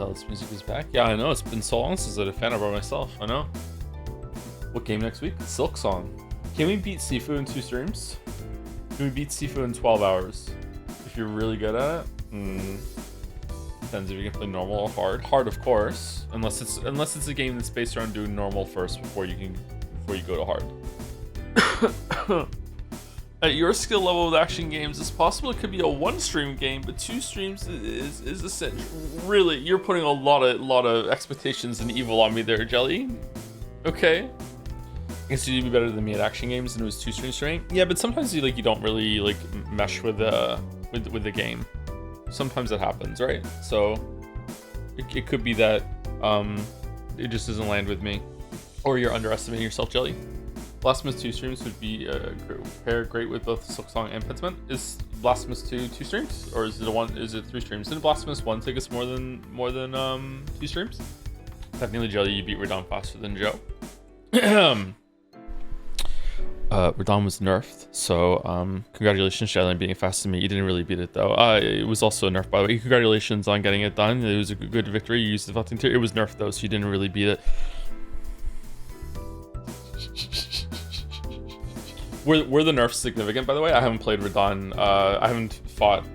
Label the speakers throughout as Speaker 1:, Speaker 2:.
Speaker 1: This music is back. Yeah, I know. It's been so long since I did Fanart by myself. I know. What game next week? Silk Song. Can we beat Sifu in 2 streams? Can we beat Sifu in 12 hours? If you're really good at it? Depends if you can play normal or hard. Hard, of course. Unless it's a game that's based around doing normal first before you go to hard. At your skill level with action games, it's possible it could be a 1-stream game, but 2 streams is essential. Really, you're putting a lot of expectations and evil on me there, Jelly. Okay. I guess you'd be better than me at action games, and it was 2 streams straight. Yeah, but sometimes you don't really mesh with the game. Sometimes that happens, right? So it could be that it just doesn't land with me, or you're underestimating yourself, Jelly. Blasphemous 2 streams would be pair great with both Silk Song and Pentiment. Is Blasphemous 2 streams, or is it 1? Is it 3 streams? Didn't Blasphemous 1 take us more than 2 streams? Technically, Jelly, you beat Radon faster than Joe. Radon was nerfed, so congratulations, Jelly, on beating it faster than me. You didn't really beat it though. It was also a nerf, by the way. Congratulations on getting it done. It was a good victory. You used the vaulting tier. It was nerfed though, so you didn't really beat it. Were the nerfs significant, by the way? I haven't played Radon. I haven't fought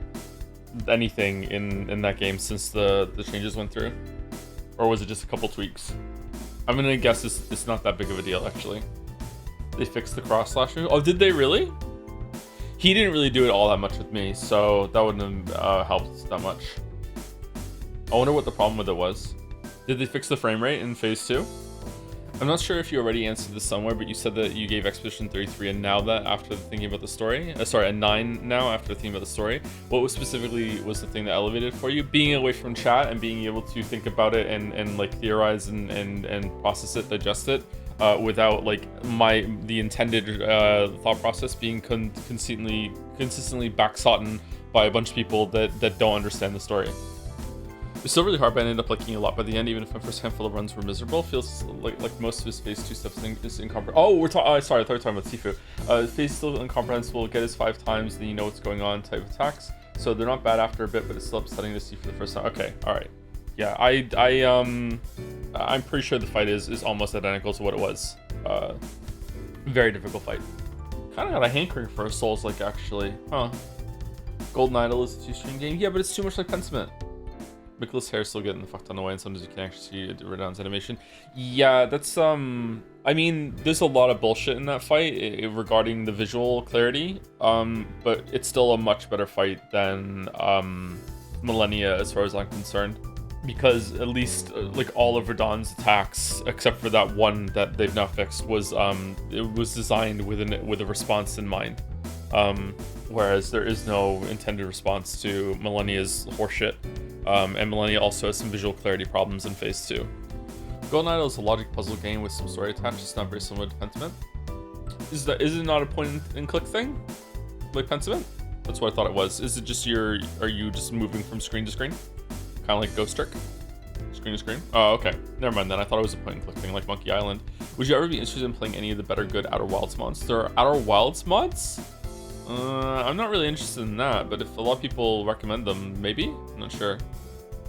Speaker 1: anything in that game since the changes went through. Or was it just a couple tweaks? I'm gonna guess it's not that big of a deal, actually. They fixed the cross slashing. Oh, did they really? He didn't really do it all that much with me, so that wouldn't have helped that much. I wonder what the problem with it was. Did they fix the frame rate in phase 2? I'm not sure if you already answered this somewhere, but you said that you gave Expedition 33 a now that after thinking about the story. Sorry, a 9 now after thinking about the story. What was specifically was the thing that elevated for you? Being away from chat and being able to think about it and like theorize and process it, digest it, without like the intended thought process being consistently backsoughten by a bunch of people that don't understand the story. It's still really hard, but I ended up liking it a lot by the end, even if my first handful of runs were miserable. Feels like most of his phase 2 stuff is incomprehensible. Oh, we're talking. Sorry, I thought we were talking about Sifu. Phase still incomprehensible. Get his 5 times, then you know what's going on. Type attacks. So they're not bad after a bit, but it's still upsetting to see for the first time. Okay, all right. Yeah, I'm pretty sure the fight is almost identical to what it was. Very difficult fight. Kind of got a hankering for a Souls-like, actually, huh? Golden Idol is a 2-stream game. Yeah, but it's too much like Pentiment. Nicholas hair still getting the fuck on the way, and sometimes you can actually see Radon's animation. Yeah, that's I mean, there's a lot of bullshit in that fight regarding the visual clarity, but it's still a much better fight than Millennia as far as I'm concerned, because at least like all of Radon's attacks, except for that one that they've now fixed, was it was designed with a response in mind. Whereas there is no intended response to Millennia's horseshit. And Millennia also has some visual clarity problems in phase 2. Golden Idol is a logic puzzle game with some story attached. It's not very similar to Pentiment. Is it not a point and click thing like Pentiment? That's what I thought it was. Is it just are you just moving from screen to screen? Kind of like Ghost Trick? Screen to screen? Oh, okay. Never mind then. I thought it was a point and click thing like Monkey Island. Would you ever be interested in playing any of the better good Outer Wilds mods? There are Outer Wilds mods? I'm not really interested in that, but if a lot of people recommend them, maybe? I'm not sure.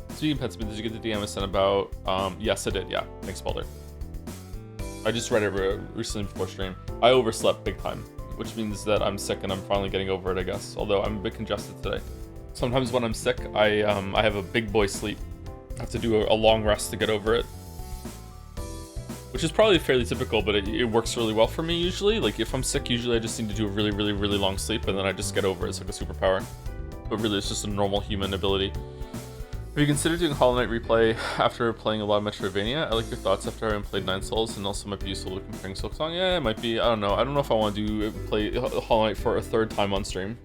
Speaker 1: Speaking of Pentiment, did you get the DM I sent about? Yes, I did, yeah. Thanks, Balder. I just read it recently before stream. I overslept big time, which means that I'm sick and I'm finally getting over it, I guess. Although I'm a bit congested today. Sometimes when I'm sick, I have a big boy sleep. I have to do a long rest to get over it. Which is probably fairly typical, but it works really well for me usually. Like if I'm sick, usually I just need to do a really, really, really long sleep and then I just get over it. It's like a superpower. But really, it's just a normal human ability. Have you considered doing Hollow Knight replay after playing a lot of Metroidvania? I like your thoughts after having played 9 Souls, and also might be useful to comparing Silk Song. Yeah, it might be. I don't know. I don't know if I want to play Hollow Knight for a 3rd time on stream.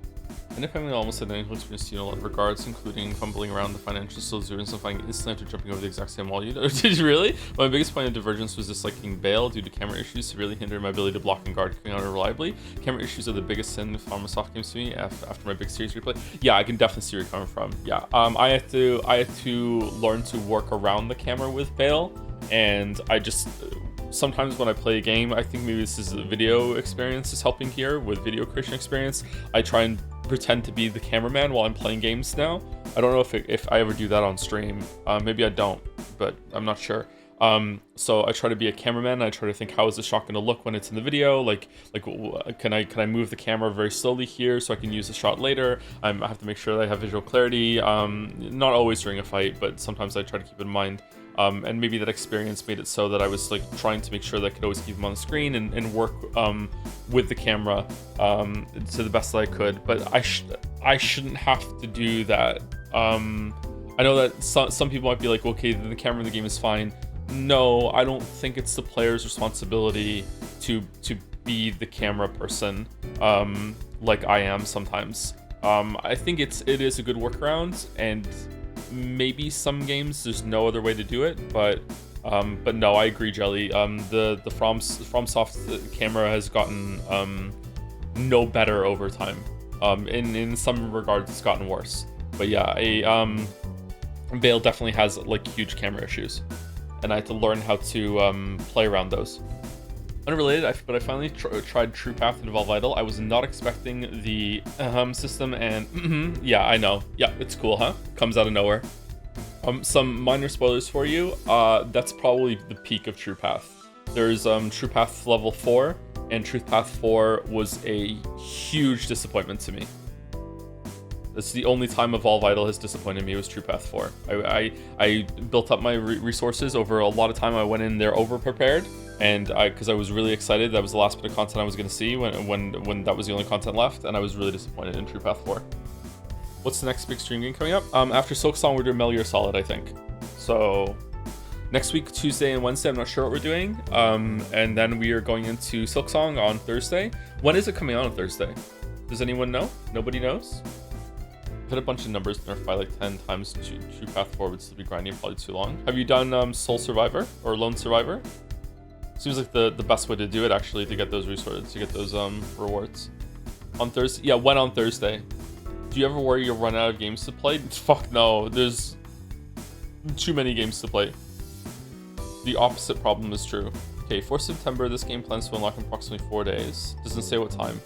Speaker 1: And if I'm almost said anything experience in a lot of regards, including fumbling around the financial stills and finding instantly after jumping over the exact same wall you did. Did you really? My biggest point of divergence was disliking Bale due to camera issues severely hindered my ability to block and guard coming out reliably. Camera issues are the biggest sin with Farmasoft games to me after my big series replay. Yeah, I can definitely see where you're coming from. Yeah, I had to learn to work around the camera with Bale, and I just sometimes when I play a game, I think maybe this is the video experience is helping here with video creation experience. I try and pretend to be the cameraman while I'm playing games now. I don't know if I ever do that on stream. Maybe I don't, but I'm not sure. So I try to be a cameraman. I try to think, how is the shot going to look when it's in the video? Like can I move the camera very slowly here so I can use the shot later? I have to make sure that I have visual clarity. Not always during a fight, but sometimes I try to keep it in mind. And maybe that experience made it so that I was like trying to make sure that I could always keep him on the screen and work with the camera to the best that I could. But I shouldn't have to do that. I know that some people might be like, okay, the camera in the game is fine. No, I don't think it's the player's responsibility to be the camera person, like I am sometimes. I think it is a good workaround, and maybe some games there's no other way to do it, but no, I agree, Jelly. The FromSoft camera has gotten no better over time. In some regards, it's gotten worse. But yeah, Vale definitely has like huge camera issues, and I had to learn how to play around those. Unrelated, but I finally tried TruePath and Valve Idol. I was not expecting the system, and yeah, I know. Yeah, it's cool, huh? Comes out of nowhere. Some minor spoilers for you. That's probably the peak of TruePath. There's TruePath level 4, and TruePath 4 was a huge disappointment to me. That's the only time Valve Idol has disappointed me, was TruePath 4. I built up my resources over a lot of time. I went in there over prepared, and because I was really excited. That was the last bit of content I was going to see when that was the only content left, and I was really disappointed in TruePath 4. What's the next big stream game coming up? After Silksong, we're doing Metal Gear Solid, I think. So next week, Tuesday and Wednesday, I'm not sure what we're doing. And then we are going into Silksong on Thursday. When is it coming out on Thursday? Does anyone know? Nobody knows? Hit a bunch of numbers nerfed by like 10 times. TruePath 4 would still be grinding, probably too long. Have you done Soul Survivor or Lone Survivor? Seems like the best way to do it, actually, to get those resources, to get those rewards. On Thursday? Yeah, when on Thursday? Do you ever worry you'll run out of games to play? Fuck no, there's too many games to play. The opposite problem is true. Okay, for September, this game plans to unlock in approximately 4 days. Doesn't say what time.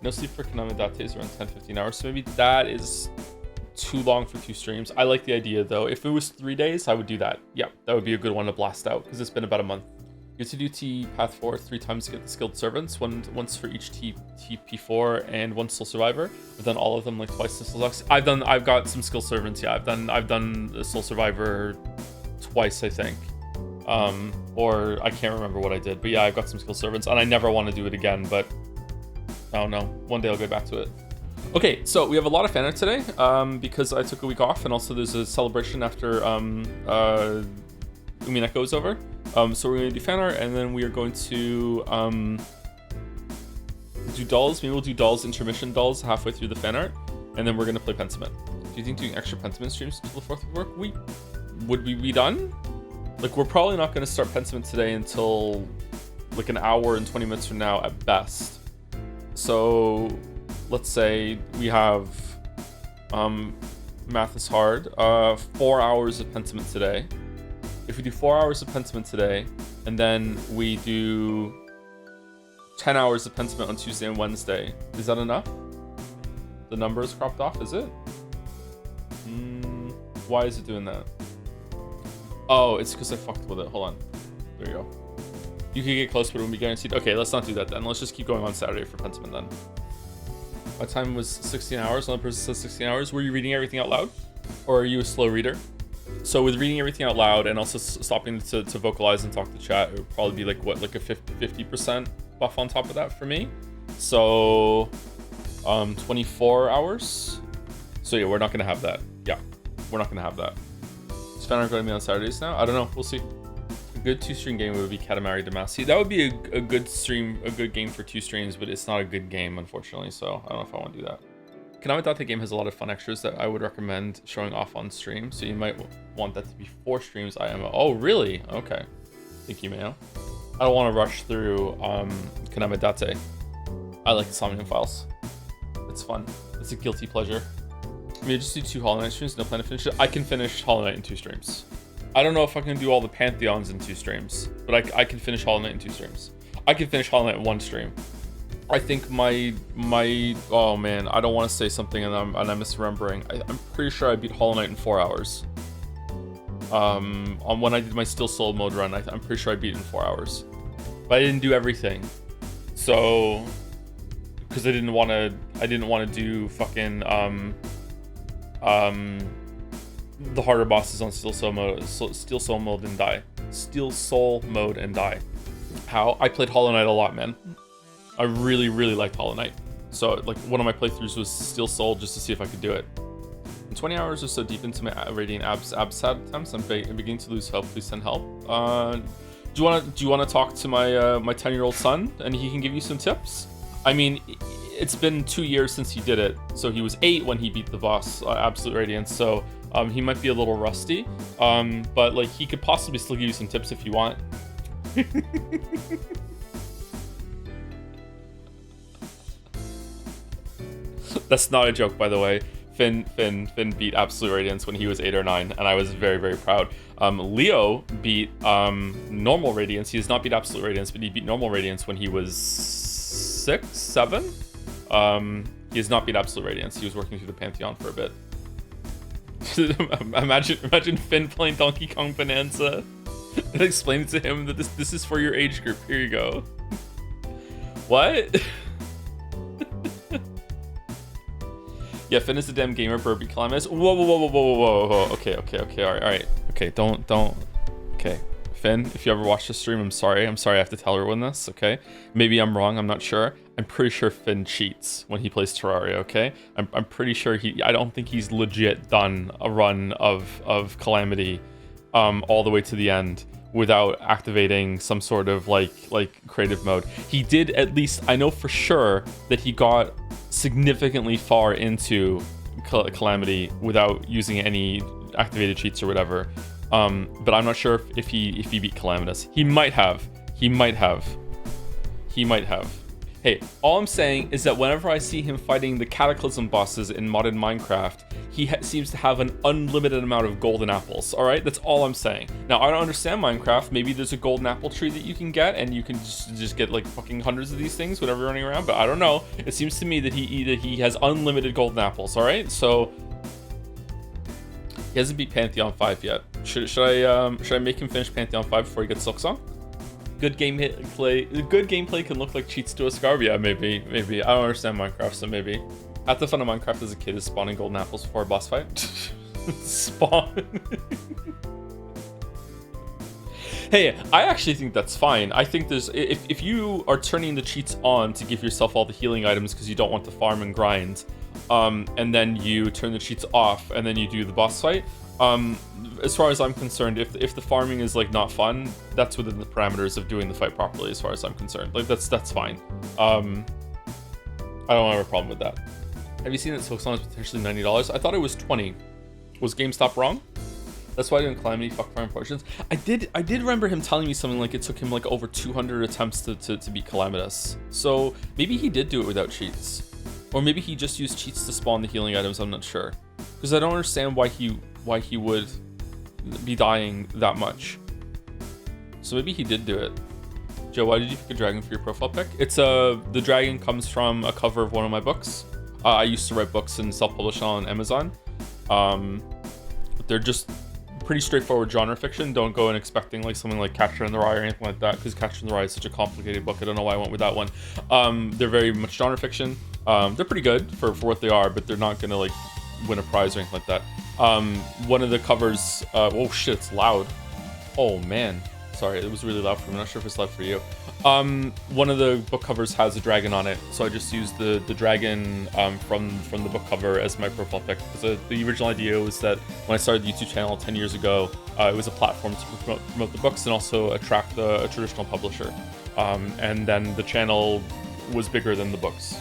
Speaker 1: No sleep for Konami Date is around 10-15 hours, so maybe that is too long for 2 streams. I like the idea, though. If it was 3 days, I would do that. Yeah, that would be a good one to blast out, because it's been about a month. You have to do TPath 4 3 times to get the skilled servants, once for each TP4 and one Soul Survivor. I've done all of them like twice in Soul. I've got some skilled servants. Yeah, I've done the Soul Survivor twice, I think. Or I can't remember what I did, but yeah, I've got some skilled servants, and I never want to do it again. But I don't know. One day I'll get back to it. Okay, so we have a lot of fan art today because I took a week off, and also there's a celebration after Umineko is over. So we're going to do fan art, and then we are going to do dolls. Maybe we'll do dolls, intermission dolls, halfway through the fan art, and then we're going to play Pentiment. Do you think doing extra Pentiment streams until the 4th would work? Would we be done? Like, we're probably not going to start Pentiment today until like an hour and 20 minutes from now at best. So let's say we have math is hard, 4 hours of Pentiment today. If we do 4 hours of Pentiment today, and then we do 10 hours of Pentiment on Tuesday and Wednesday, is that enough? The number is cropped off, is it? Why is it doing that? Oh, it's because I fucked with it. Hold on. There you go. You can get close, but it won't be guaranteed. Okay, let's not do that then. Let's just keep going on Saturday for Pentiment then. My time was 16 hours. Another person says 16 hours. Were you reading everything out loud? Or are you a slow reader? So with reading everything out loud and also stopping to vocalize and talk to chat, it would probably be like, what, like a 50% buff on top of that for me. So 24 hours. So yeah, we're not going to have that. Yeah, we're not going to have that. Is Fanart going to be on Saturdays now? I don't know. We'll see. A good 2-stream game would be Katamari Damacy. That would be a good stream, a good game for 2 streams, but it's not a good game, unfortunately. So I don't know if I want to do that. Konami Date game has a lot of fun extras that I would recommend showing off on stream, so you might want that to be 4 streams IMO. Oh, really? Okay. Thank you, Mayo. I don't want to rush through Konami Date. I like the Somnium Files. It's fun. It's a guilty pleasure. I mean, just do 2 Hollow Knight streams, no plan to finish it. I can finish Hollow Knight in 2 streams. I don't know if I can do all the Pantheons in 2 streams, but I can finish Hollow Knight in 2 streams. I can finish Hollow Knight in 1 stream. I think my oh man, I don't want to say something and I'm misremembering. I'm pretty sure I beat Hollow Knight in 4 hours. On when I did my Steel Soul mode run, I'm pretty sure I beat it in 4 hours. But I didn't do everything, so because I didn't want to do fucking the harder bosses on Steel Soul mode and die. Steel Soul mode and die. How I played Hollow Knight a lot, man. I really liked Hollow Knight. So like one of my playthroughs was Steel Soul just to see if I could do it. 20 hours or so deep into my Radiant Absad attempts, I'm beginning to lose hope. Please send help. Do you want to talk to my my 10-year-old son and he can give you some tips? I mean, it's been 2 years since he did it, so he was 8 when he beat the boss, Absolute Radiance. So he might be a little rusty, but like he could possibly still give you some tips if you want. That's not a joke, by the way. Finn beat Absolute Radiance when he was 8 or 9, and I was very proud. Leo beat normal Radiance. He has not beat Absolute Radiance, but he beat normal Radiance when he was 6, 7. He has not beat Absolute Radiance. He was working through the Pantheon for a bit. imagine Finn playing Donkey Kong Bonanza and explaining to him that this is for your age group. Here you go. What? Yeah, Finn is a damn gamer, Burby Calamus. Whoa. Okay, all right. Okay, don't. Okay, Finn, if you ever watch the stream, I'm sorry I have to tell everyone this, okay? Maybe I'm wrong, I'm not sure. I'm pretty sure Finn cheats when he plays Terraria, okay? I'm pretty sure I don't think he's legit done a run of Calamity all the way to the end without activating some sort of like creative mode. He did, at least I know for sure that he got significantly far into Calamity without using any activated cheats or whatever. But I'm not sure if he beat Calamitous. He might have. Hey, all I'm saying is that whenever I see him fighting the Cataclysm bosses in modded Minecraft, he seems to have an unlimited amount of golden apples, alright? That's all I'm saying. Now, I don't understand Minecraft. Maybe there's a golden apple tree that you can get, and you can just get like fucking hundreds of these things whenever you're running around, but I don't know. It seems to me that he has unlimited golden apples, alright? So, he hasn't beat Pantheon 5 yet. Should I make him finish Pantheon 5 before he gets Silksong? Good gameplay can look like cheats to a Scarab. Yeah, maybe. I don't understand Minecraft, so maybe. Half the fun of Minecraft as a kid is spawning golden apples before a boss fight. Spawn. Hey, I actually think that's fine. I think there's if you are turning the cheats on to give yourself all the healing items because you don't want to farm and grind, and then you turn the cheats off and then you do the boss fight. As far as I'm concerned, if the farming is like not fun, that's within the parameters of doing the fight properly. As far as I'm concerned, like that's fine. I don't have a problem with that. Have you seen that Silksong is potentially $90? I thought it was 20. Was GameStop wrong? That's why I didn't Calamity fuck farm portions. I did remember him telling me something like it took him like over 200 attempts to beat Calamitous. So maybe he did do it without cheats, or maybe he just used cheats to spawn the healing items. I'm not sure, because I don't understand why he would be dying that much. So maybe he did do it. Joe, why did you pick a dragon for your profile pic? It's the dragon comes from a cover of one of my books. I used to write books and self-publish on Amazon. They're just pretty straightforward genre fiction. Don't go in expecting like something like Catcher in the Rye or anything like that, because Catcher in the Rye is such a complicated book. I don't know why I went with that one. They're very much genre fiction. They're pretty good for what they are, but they're not gonna like win a prize or anything like that. One of the covers, oh shit, it's loud. Oh man, sorry, it was really loud for me. I'm not sure if it's loud for you. One of the book covers has a dragon on it, so I just used the dragon from the book cover as my profile pic. Because the original idea was that when I started the YouTube channel 10 years ago, it was a platform to promote the books and also attract a traditional publisher. And then the channel was bigger than the books.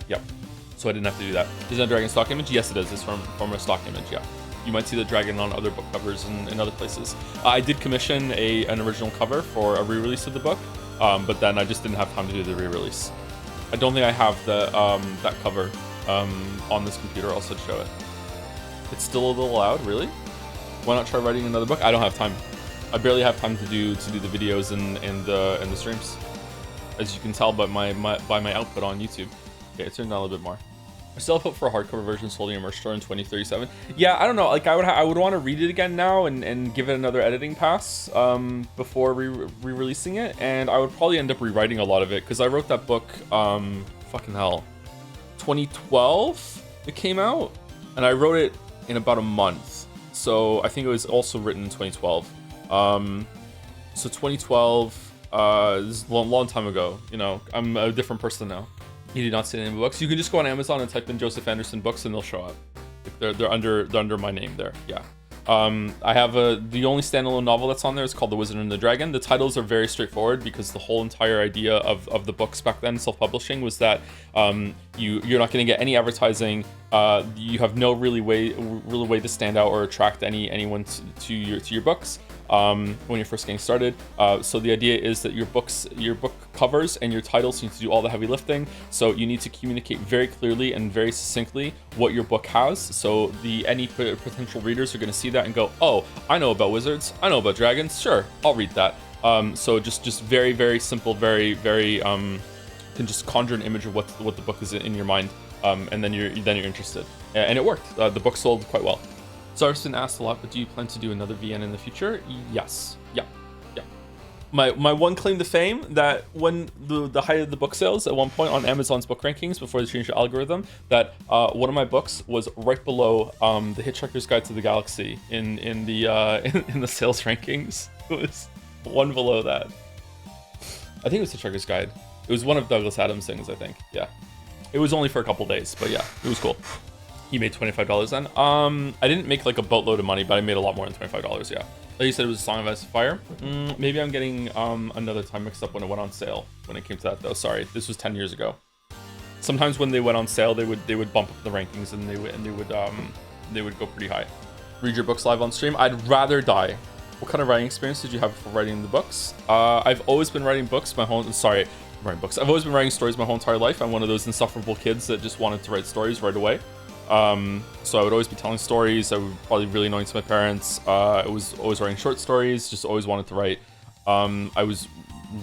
Speaker 1: Yep. So I didn't have to do that. Is that a dragon stock image? Yes, it is. It's from a stock image, yeah. You might see the dragon on other book covers and other places. I did commission an original cover for a re-release of the book, but then I just didn't have time to do the re-release. I don't think I have that cover on this computer. I'll show it. It's still a little loud, really? Why not try writing another book? I don't have time. I barely have time to do the videos and the streams. as you can tell by my output on YouTube. Okay, it turned down a little bit more. I still have hope for hardcover versions holding a merch store in 2037. Yeah, I don't know. Like I would want to read it again now and give it another editing pass before re-releasing it, and I would probably end up rewriting a lot of it because I wrote that book fucking hell 2012 it came out, and I wrote it in about a month. So I think it was also written in 2012. So 2012 this is a long time ago. You know, I'm a different person now. You do not see any books. You can just go on Amazon and type in Joseph Anderson books and they'll show up. They're under my name there. Yeah. I have the only standalone novel that's on there is called The Wizard and the Dragon. The titles are very straightforward because the whole entire idea of the books back then, self-publishing, was that you're not going to get any advertising. You have no really way to stand out or attract anyone to your books when you're first getting started. So the idea is that your book covers and your titles need to do all the heavy lifting. So you need to communicate very clearly and very succinctly what your book has. So any potential readers are going to see that and go, oh, I know about wizards, I know about dragons, sure, I'll read that. So just very, very simple, very, very can just conjure an image of what the book is in your mind, and then you're interested. And it worked. The book sold quite well. So I've been asked a lot, but do you plan to do another VN in the future? Yes. Yeah. My one claim to fame, that when the height of the book sales at one point on Amazon's book rankings before they changed the algorithm, that one of my books was right below the Hitchhiker's Guide to the Galaxy in the sales rankings. It was one below that. I think it was Hitchhiker's Guide. It was one of Douglas Adams' things, I think. Yeah. It was only for a couple days, but yeah, it was cool. You made $25 then? I didn't make like a boatload of money, but I made a lot more than $25, yeah. Like you said, it was a Song of Ice and Fire. Maybe I'm getting another time mixed up when it went on sale. When it came to that though, sorry, this was 10 years ago. Sometimes when they went on sale, they would bump up the rankings and they would go pretty high. Read your books live on stream. I'd rather die. What kind of writing experience did you have for writing the books? I've always been writing books I've always been writing stories my whole entire life. I'm one of those insufferable kids that just wanted to write stories right away. So I would always be telling stories. I would probably be really annoying to my parents. I was always writing short stories, just always wanted to write. I was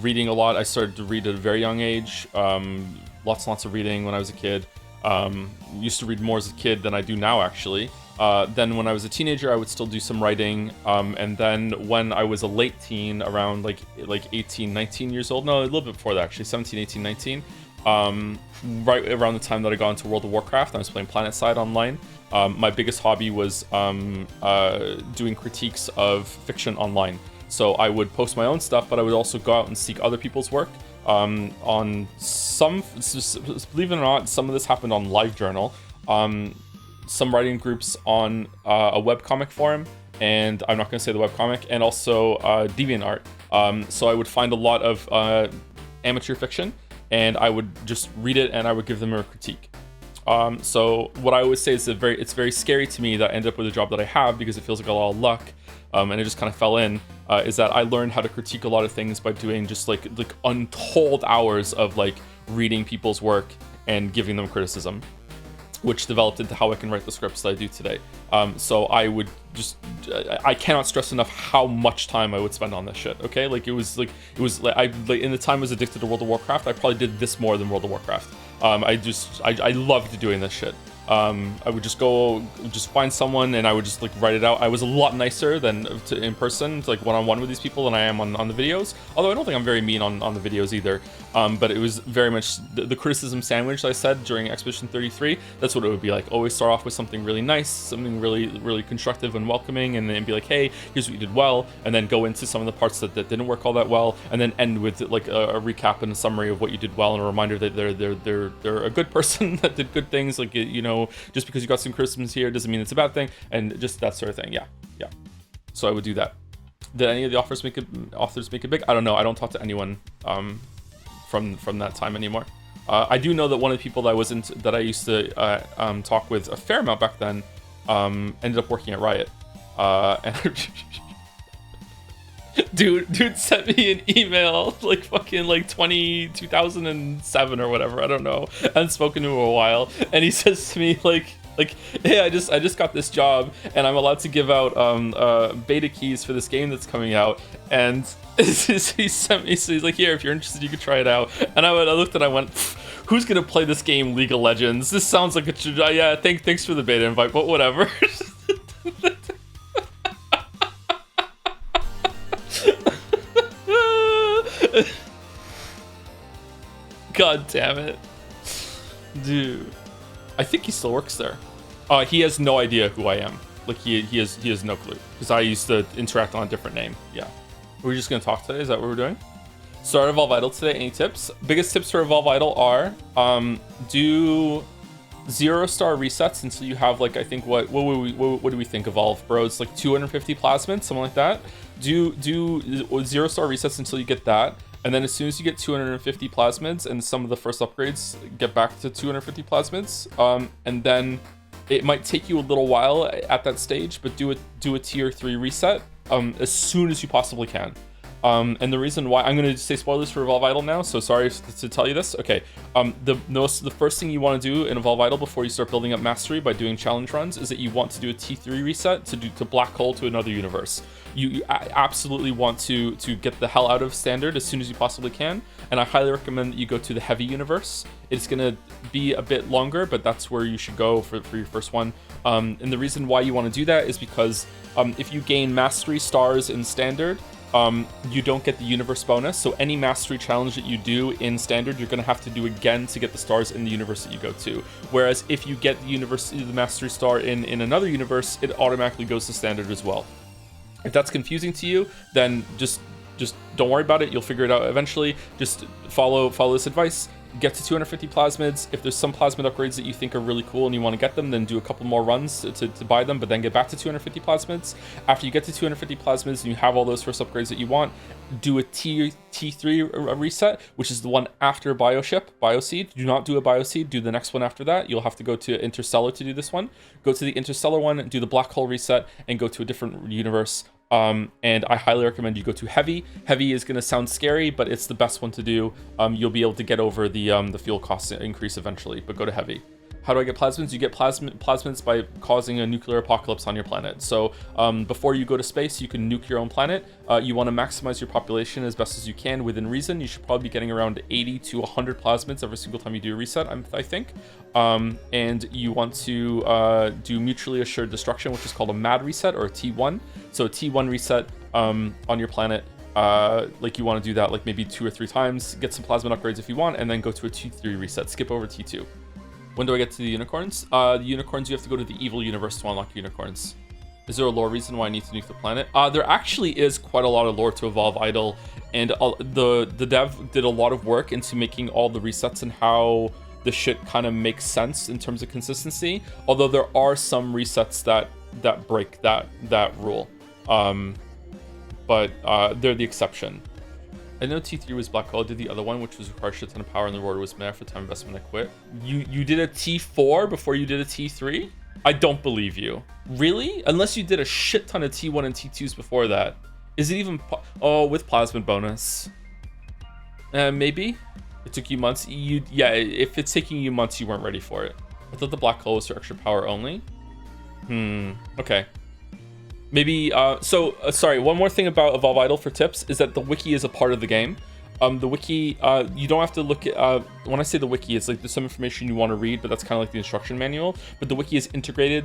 Speaker 1: reading a lot. I started to read at a very young age. Lots and lots of reading when I was a kid. Used to read more as a kid than I do now, actually. Then when I was a teenager, I would still do some writing. And then when I was a late teen, around like 18, 19 years old, no, a little bit before that, actually, 17, 18, 19, right around the time that I got into World of Warcraft, I was playing PlanetSide online. My biggest hobby was doing critiques of fiction online. So I would post my own stuff, but I would also go out and seek other people's work. On some, believe it or not, some of this happened on LiveJournal. Some writing groups on a webcomic forum, and I'm not going to say the webcomic, and also DeviantArt. So I would find a lot of amateur fiction, and I would just read it and I would give them a critique. So what I always say is that it's very scary to me that I ended up with a job that I have, because it feels like a lot of luck, and it just kind of fell in, is that I learned how to critique a lot of things by doing just like untold hours of like reading people's work and giving them criticism, which developed into how I can write the scripts that I do today. So I would just, I cannot stress enough how much time I would spend on this shit, okay? Like, in the time I was addicted to World of Warcraft, I probably did this more than World of Warcraft. I loved doing this shit. I would just find someone and I would just like write it out. I was a lot nicer than in person, like one-on-one with these people, than I am on the videos. Although I don't think I'm very mean on the videos either. But it was very much the criticism sandwich that I said during Expedition 33. That's what it would be like. Always start off with something really nice, something really, really constructive and welcoming, and then be like, hey, here's what you did well, and then go into some of the parts that didn't work all that well, and then end with like a recap and a summary of what you did well, and a reminder that they're a good person that did good things. Like, you know, just because you got some criticisms here doesn't mean it's a bad thing, and just that sort of thing. Yeah. So I would do that. Did any of the authors make it big? I don't know. I don't talk to anyone from that time anymore. I do know that one of the people that I used to talk with a fair amount back then ended up working at Riot. And dude sent me an email like fucking like 2007 or whatever, I don't know. I hadn't spoken to him in a while, and he says to me like, Like, hey, I just got this job, and I'm allowed to give out beta keys for this game that's coming out. And he sent me, so he's like, here, if you're interested, you can try it out. And I looked and I went, who's gonna play this game, League of Legends? This sounds like a yeah. Thanks for the beta invite, but whatever. God damn it, dude. I think he still works there. He has no idea who I am. Like he has no clue, because I used to interact on a different name. Yeah. We're just gonna talk today. Is that what we're doing? Start Evolve Idle today. Any tips? Biggest tips for Evolve Idle are do 0-star resets until you have, like, I think what do we think, Evolve Bros, like 250 plasmids, something like that. Do 0-star resets until you get that. And then as soon as you get 250 plasmids and some of the first upgrades get back to 250 plasmids, and then it might take you a little while at that stage, but do a tier 3 reset as soon as you possibly can. And the reason why, I'm going to say spoilers for Evolve Idle now, so sorry to tell you this. Okay, the first thing you want to do in Evolve Idle before you start building up mastery by doing challenge runs is that you want to do a T3 reset to black hole to another universe. You absolutely want to get the hell out of standard as soon as you possibly can, and I highly recommend that you go to the heavy universe. It's going to be a bit longer, but that's where you should go for your first one. And the reason why you want to do that is because if you gain mastery stars in standard, you don't get the universe bonus, so any mastery challenge that you do in standard, you're going to have to do again to get the stars in the universe that you go to. Whereas if you get the mastery star in another universe, it automatically goes to standard as well. If that's confusing to you, then just don't worry about it. You'll figure it out eventually. Just follow this advice. Get to 250 plasmids. If there's some plasmid upgrades that you think are really cool and you want to get them, then do a couple more runs to buy them, but then get back to 250 plasmids. After you get to 250 plasmids and you have all those first upgrades that you want, do a T3 reset, which is the one after Bioseed. Do not do a Bioseed, do the next one after that. You'll have to go to Interstellar to do this one. Go to the Interstellar one, do the black hole reset, and go to a different universe. And I highly recommend you go to Heavy. Heavy is going to sound scary, but it's the best one to do. You'll be able to get over the fuel cost increase eventually, but go to Heavy. How do I get plasmids? You get plasmids by causing a nuclear apocalypse on your planet. So before you go to space, you can nuke your own planet. You want to maximize your population as best as you can within reason. You should probably be getting around 80 to 100 plasmids every single time you do a reset, I think. And you want to do mutually assured destruction, which is called a mad reset or a T1. So a T1 reset on your planet. Like you want to do that like maybe 2 or 3 times, get some plasmid upgrades if you want, and then go to a T3 reset. Skip over T2. When do I get to the unicorns? The unicorns, you have to go to the evil universe to unlock unicorns. Is there a lore reason why I need to nuke the planet? There actually is quite a lot of lore to Evolve Idle, and the dev did a lot of work into making all the resets and how the shit kind of makes sense in terms of consistency. Although there are some resets that break that rule, but they're the exception. I know T3 was black hole. I did the other one, which was required shit ton of power, and the reward was mad for time investment. I quit. You did a T4 before you did a T3? I don't believe you. Really? Unless you did a shit ton of T1 and T2s before that. Is it even with plasmid bonus? Maybe. It took you months. Yeah, if it's taking you months, you weren't ready for it. I thought the black hole was for extra power only. Okay. Maybe, sorry, one more thing about Evolve Idle for tips is that the wiki is a part of the game. The wiki, you don't have to look at, when I say the wiki, it's like there's some information you want to read, but that's kind of like the instruction manual. But the wiki is integrated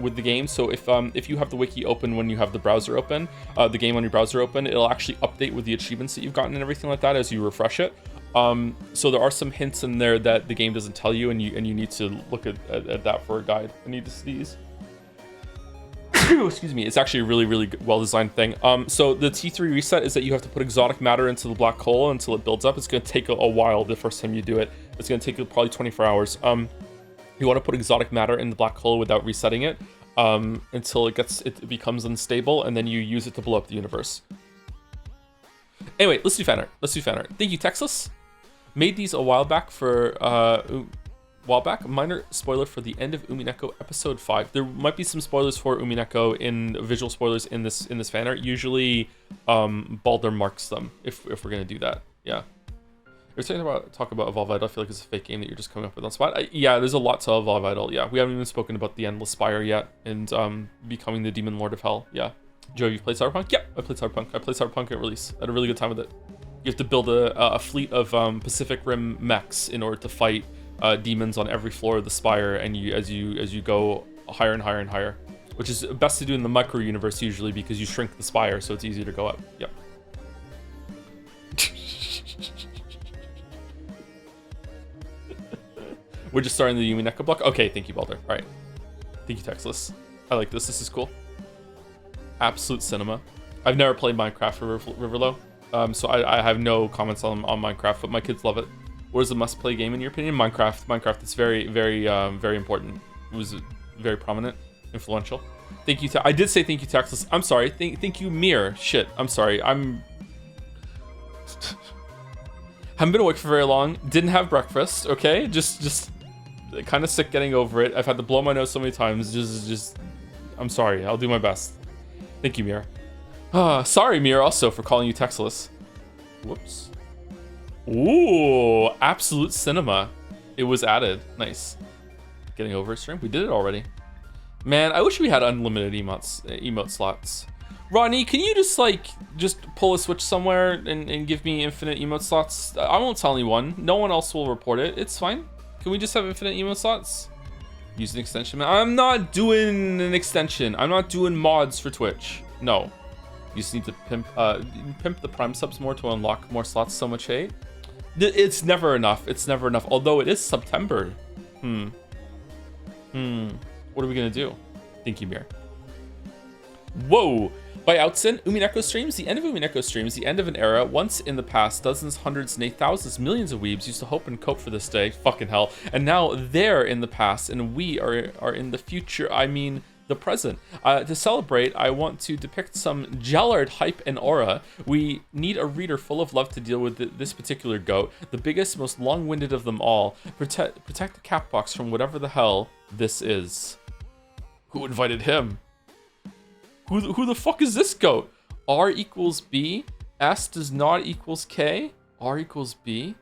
Speaker 1: with the game, so if you have the wiki open when you have the browser open, the game on your browser open, it'll actually update with the achievements that you've gotten and everything like that as you refresh it. So there are some hints in there that the game doesn't tell you, and you need to look at that for a guide. I need to sneeze. Excuse me. It's actually a really, really well designed thing. So the T3 reset is that you have to put exotic matter into the black hole until it builds up. It's going to take a while the first time you do it. It's going to take probably 24 hours. You want to put exotic matter in the black hole without resetting it until it becomes unstable, and then you use it to blow up the universe. Anyway, let's do Fanart. Thank you, Texas. Made these a while back for minor spoiler for the end of Umineko episode 5. There might be some spoilers for Umineko in visual spoilers in this fan art. Usually Balder marks them if we're gonna do that. Yeah. You're talk about Evolve Idol. I feel like it's a fake game that you're just coming up with on spot. Yeah, there's a lot to Evolve Idol. Yeah, we haven't even spoken about the Endless Spire yet and becoming the Demon Lord of Hell. Yeah. Joe, you've played Cyberpunk? Yeah, I played Cyberpunk. I played Cyberpunk at release. I had a really good time with it. You have to build a fleet of Pacific Rim mechs in order to fight demons on every floor of the spire, and as you go higher and higher and higher, which is best to do in the micro universe usually because you shrink the spire, so it's easier to go up. Yep. We're just starting the Yumi Neko block. Okay, thank you, Balder. All right, thank you, Textless. I like this. This is cool. Absolute cinema. I've never played Minecraft for Riverlow, so I have no comments on Minecraft, but my kids love it. What is a must-play game in your opinion? Minecraft. It's very important. It was very prominent, influential. Thank you. I did say thank you, Texas. I'm sorry. Thank you, Mir. Shit. I'm sorry. Haven't been awake for very long. Didn't have breakfast. Okay. Just kind of sick getting over it. I've had to blow my nose so many times. Just. I'm sorry. I'll do my best. Thank you, Mir. Sorry, Mir, also for calling you Textless. Whoops. Ooh, absolute cinema. It was added. Nice. Getting over it, stream. We did it already. Man, I wish we had unlimited emote slots. Ronnie, can you just pull a switch somewhere and give me infinite emote slots? I won't tell anyone. No one else will report it. It's fine. Can we just have infinite emote slots? Use an extension. I'm not doing an extension. I'm not doing mods for Twitch. No. You just need to pimp the Prime subs more to unlock more slots. So much hate. It's never enough. It's never enough. Although it is September. What are we gonna do? Thank you, Mir. Whoa! By Outsin, Umineko streams. The end of Umineko streams. The end of an era. Once in the past, dozens, hundreds, nay, thousands, millions of weebs used to hope and cope for this day. Fucking hell. And now they're in the past, and we are in the future. I mean, the present. To celebrate, I want to depict some Jellard hype and aura. We need a reader full of love to deal with this particular goat, the biggest, most long-winded of them all. Protect the cat box from whatever the hell this is. Who invited him? Who the fuck is this goat? R equals B. S does not equals K. R equals B.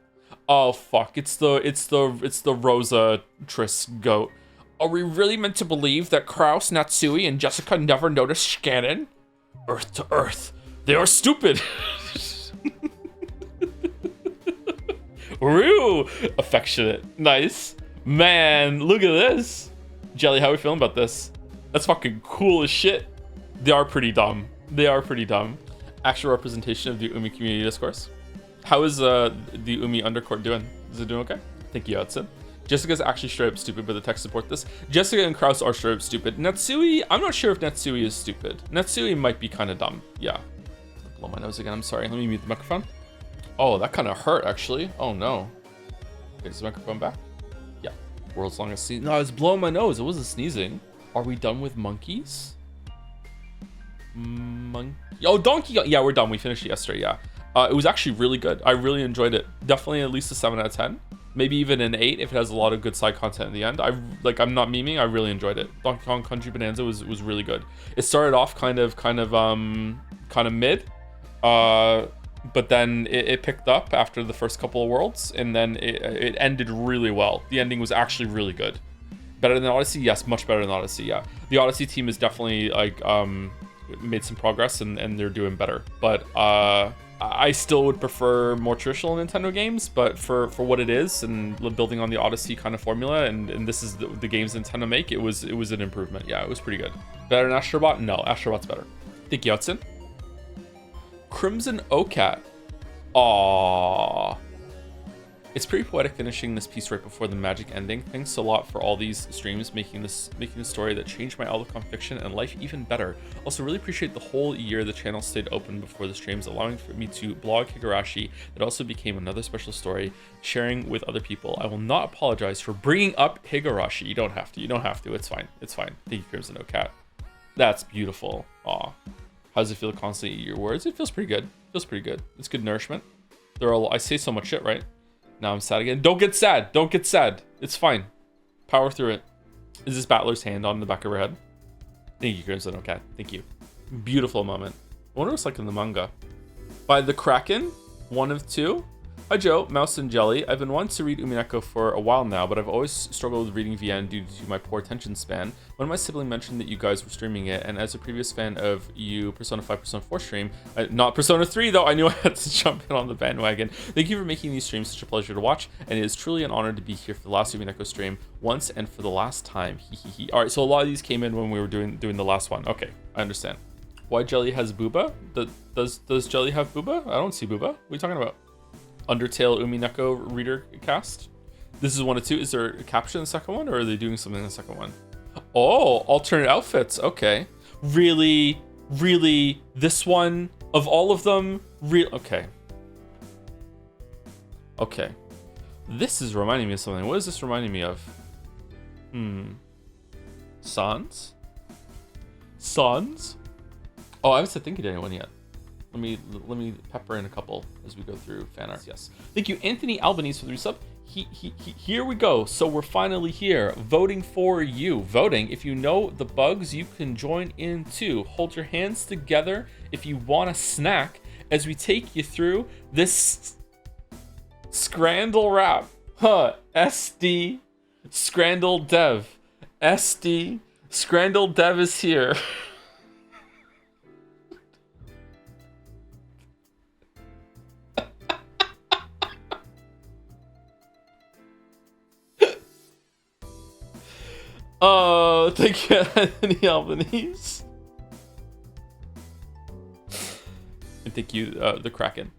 Speaker 1: Oh fuck! It's the Rosa Triss goat. Are we really meant to believe that Kraus, Natsui, and Jessica never noticed Scannon? Earth to Earth. They are stupid. Real affectionate. Nice. Man, look at this. Jelly, how are we feeling about this? That's fucking cool as shit. They are pretty dumb. They are pretty dumb. Actual representation of the Umi community discourse. How is the Umi undercourt doing? Is it doing okay? Thank you, Hudson. Jessica's actually straight up stupid, but the tech support this. Jessica and Kraus are straight up stupid. Natsui, I'm not sure if Natsui is stupid. Natsui might be kind of dumb. Yeah. Blow my nose again. I'm sorry. Let me mute the microphone. Oh, that kind of hurt, actually. Oh, no. Okay, is the microphone back? Yeah. World's longest sneeze. No, I was blowing my nose. It wasn't sneezing. Are we done with monkeys? Monkey. Oh, Donkey. Yeah, we're done. We finished it yesterday. Yeah. It was actually really good. I really enjoyed it. Definitely at least a 7 out of 10. Maybe even an 8 if it has a lot of good side content in the end. I'm not memeing. I really enjoyed it. Donkey Kong Country Bonanza was really good. It started off kind of mid, but then it picked up after the first couple of worlds, and then it ended really well. The ending was actually really good. Better than Odyssey? Yes, much better than Odyssey. Yeah, the Odyssey team is definitely made some progress and they're doing better. But I still would prefer more traditional Nintendo games, but for what it is and building on the Odyssey kind of formula, and this is the games Nintendo make, it was an improvement. Yeah, it was pretty good. Better than Astrobot? No, Astrobot's better. Thank you, Hudson. Crimson Ocat. Aww. It's pretty poetic finishing this piece right before the magic ending. Thanks a lot for all these streams making a story that changed my outlook on fiction and life even better. Also really appreciate the whole year the channel stayed open before the streams, allowing for me to blog Higurashi. That also became another special story, sharing with other people. I will not apologize for bringing up Higurashi. You don't have to. You don't have to. It's fine. It's fine. Thank you, Crimson No Cat. That's beautiful. Aw. How does it feel to constantly eat your words? It feels pretty good. It feels pretty good. It's good nourishment. I say so much shit, right? Now I'm sad again. Don't get sad. Don't get sad. It's fine. Power through it. Is this Battler's hand on the back of her head? Thank you, Crimson No Cat. Thank you. Beautiful moment. I wonder what it's like in the manga. By the Kraken, 1 of 2. Hi Joe, Mouse and Jelly. I've been wanting to read Umineko for a while now, but I've always struggled with reading VN due to my poor attention span. One of my siblings mentioned that you guys were streaming it, and as a previous fan of you Persona 5, Persona 4 stream, not Persona 3 though, I knew I had to jump in on the bandwagon. Thank you for making these streams such a pleasure to watch, and it is truly an honor to be here for the last Umineko stream once and for the last time. Alright, so a lot of these came in when we were doing the last one. Okay, I understand. Why Jelly has Booba? Does Jelly have Booba? I don't see Booba. What are you talking about? Undertale Umineko reader cast. This is 1 of 2. Is there a caption in the second one, or are they doing something in the second one? Oh, alternate outfits. Okay. Really? This one of all of them? Okay. Okay. This is reminding me of something. What is this reminding me of? Sans? Oh, I haven't said thank you to anyone yet. Let me pepper in a couple as we go through fan art. Yes. Thank you, Anthony Albanese, for the resub. Here we go. So we're finally here. Voting for you. Voting. If you know the bugs, you can join in too. Hold your hands together if you want a snack as we take you through this Scrandle rap. SD Scrandle Dev. SD Scrandle Dev is here. Oh, thank you, Anthony Albanese. And thank you, the Kraken.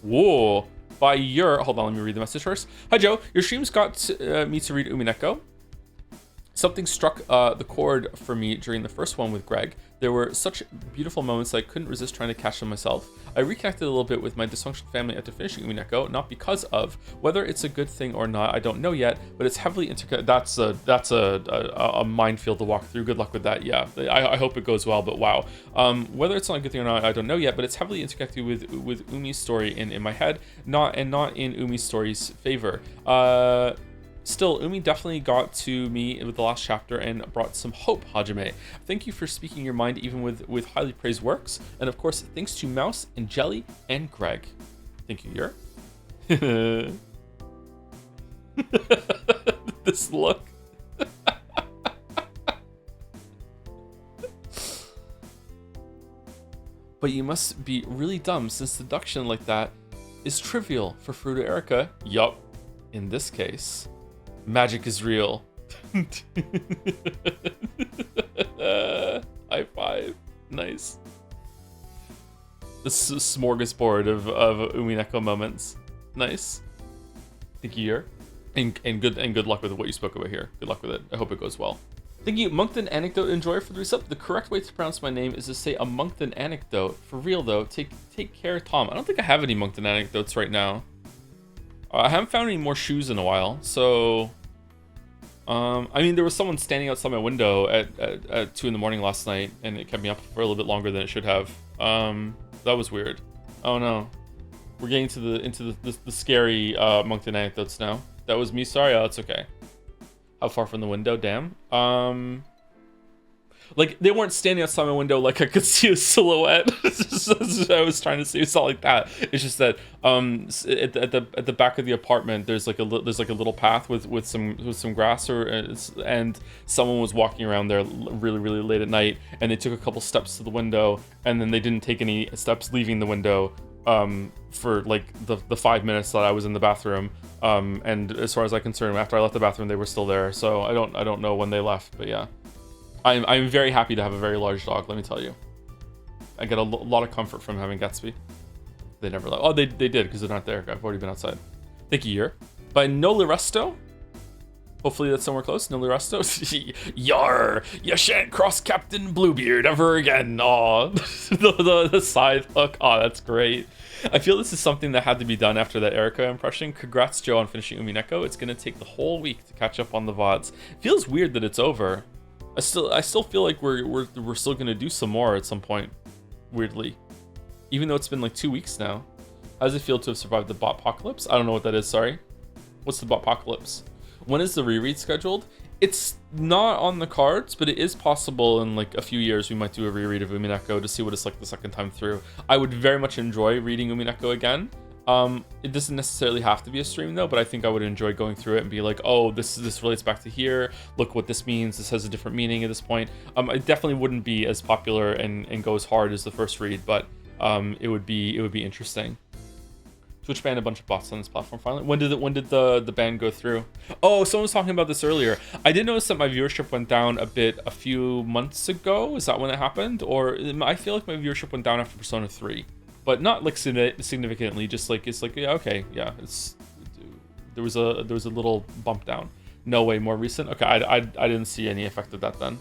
Speaker 1: Whoa. By your... Hold on, let me read the message first. Hi, Joe. Your streams got me to read Umineko. Something struck the chord for me during the first one with Greg. There were such beautiful moments that I couldn't resist trying to catch them myself. I reconnected a little bit with my dysfunctional family after finishing Umineko, not because of whether it's a good thing or not, I don't know yet, but it's heavily interconnected. That's a minefield to walk through. Good luck with that. Yeah, I hope it goes well, but wow. Whether it's not a good thing or not, I don't know yet, but it's heavily interconnected with Umi's story in my head, not in Umi's story's favor. Still, Umi definitely got to me with the last chapter and brought some hope, Hajime. Thank you for speaking your mind even with highly praised works. And of course, thanks to Mouse and Jelly and Greg. Thank you, Yer. This look. But you must be really dumb since deduction like that is trivial for Fruta Erica. Yup. In this case, magic is real. High five. Nice. This is a smorgasbord of Umineko moments. Nice. Thank you, Yer. And good luck with what you spoke about here. Good luck with it. I hope it goes well. Thank you, Moncton Anecdote Enjoyer, for the resub. The correct way to pronounce my name is to say a Moncton Anecdote. For real though, take care, Tom. I don't think I have any Moncton Anecdotes right now. I haven't found any more shoes in a while, so... I mean, there was someone standing outside my window at 2 in the morning last night, and it kept me up for a little bit longer than it should have. That was weird. Oh no. We're getting into the scary Moncton Anecdotes now. That was me, sorry? Oh, it's okay. How far from the window? Damn. Like, they weren't standing outside my window like I could see a silhouette. That's what I was trying to say. It's not like that. It's just that at the back of the apartment, there's like a little path with some grass, and someone was walking around there really late at night, and they took a couple steps to the window, and then they didn't take any steps leaving the window for like the 5 minutes that I was in the bathroom. And as far as I'm concerned, after I left the bathroom, they were still there. So I don't know when they left, but yeah. I'm very happy to have a very large dog, let me tell you. I get a lot of comfort from having Gatsby. They never left. Oh, they did, because they're not there. I've already been outside. Thank you, Yer. By Noliresto. Hopefully that's somewhere close. Noliresto. Yar! You shan't cross Captain Bluebeard ever again. Aw. the side hook. Aw, that's great. I feel this is something that had to be done after that Erica impression. Congrats, Joe, on finishing Umineko. It's going to take the whole week to catch up on the VODs. It feels weird that it's over. I still feel like we're still gonna do some more at some point, weirdly. Even though it's been like 2 weeks now. How does it feel to have survived the bot apocalypse? I don't know what that is, sorry. What's the bot apocalypse? When is the reread scheduled? It's not on the cards, but it is possible in like a few years we might do a reread of Umineko to see what it's like the second time through. I would very much enjoy reading Umineko again. It doesn't necessarily have to be a stream though, but I think I would enjoy going through it and be like, oh, this relates back to here. Look what this means. This has a different meaning at this point. It definitely wouldn't be as popular and go as hard as the first read, but it would be interesting. Twitch banned a bunch of bots on this platform finally. When did the ban go through? Oh, someone was talking about this earlier. I did notice that my viewership went down a bit a few months ago. Is that when it happened? Or I feel like my viewership went down after Persona 3. But not like significantly, just like it's like, yeah, okay, yeah, there was a little bump down. No way, more recent. Okay, I didn't see any effect of that then.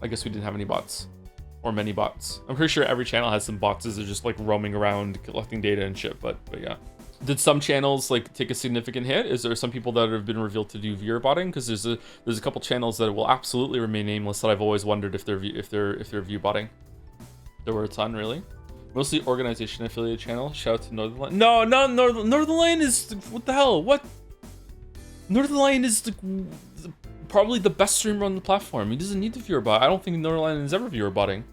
Speaker 1: I guess we didn't have any bots or many bots. I'm pretty sure every channel has some bots that are just like roaming around collecting data and shit. But yeah, did some channels like take a significant hit? Is there some people that have been revealed to do viewer botting? Because there's a couple channels that will absolutely remain nameless that I've always wondered if they're view botting. There were a ton, really. Mostly organization affiliated channel. Shout out to Northernlion. No, Northernlion is what the hell? What? Northernlion is probably the best streamer on the platform. He doesn't need to viewer bot. I don't think Northernlion is ever viewer botting.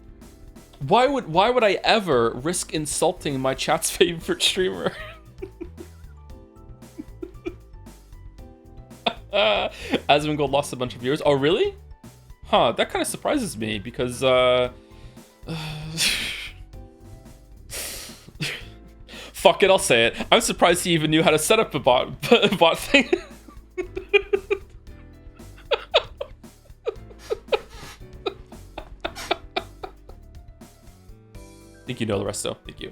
Speaker 1: Why would I ever risk insulting my chat's favorite streamer? Asmongold lost a bunch of viewers. Oh really? Huh, that kind of surprises me because fuck it, I'll say it. I'm surprised he even knew how to set up a bot thing. I think you know the rest though. Thank you.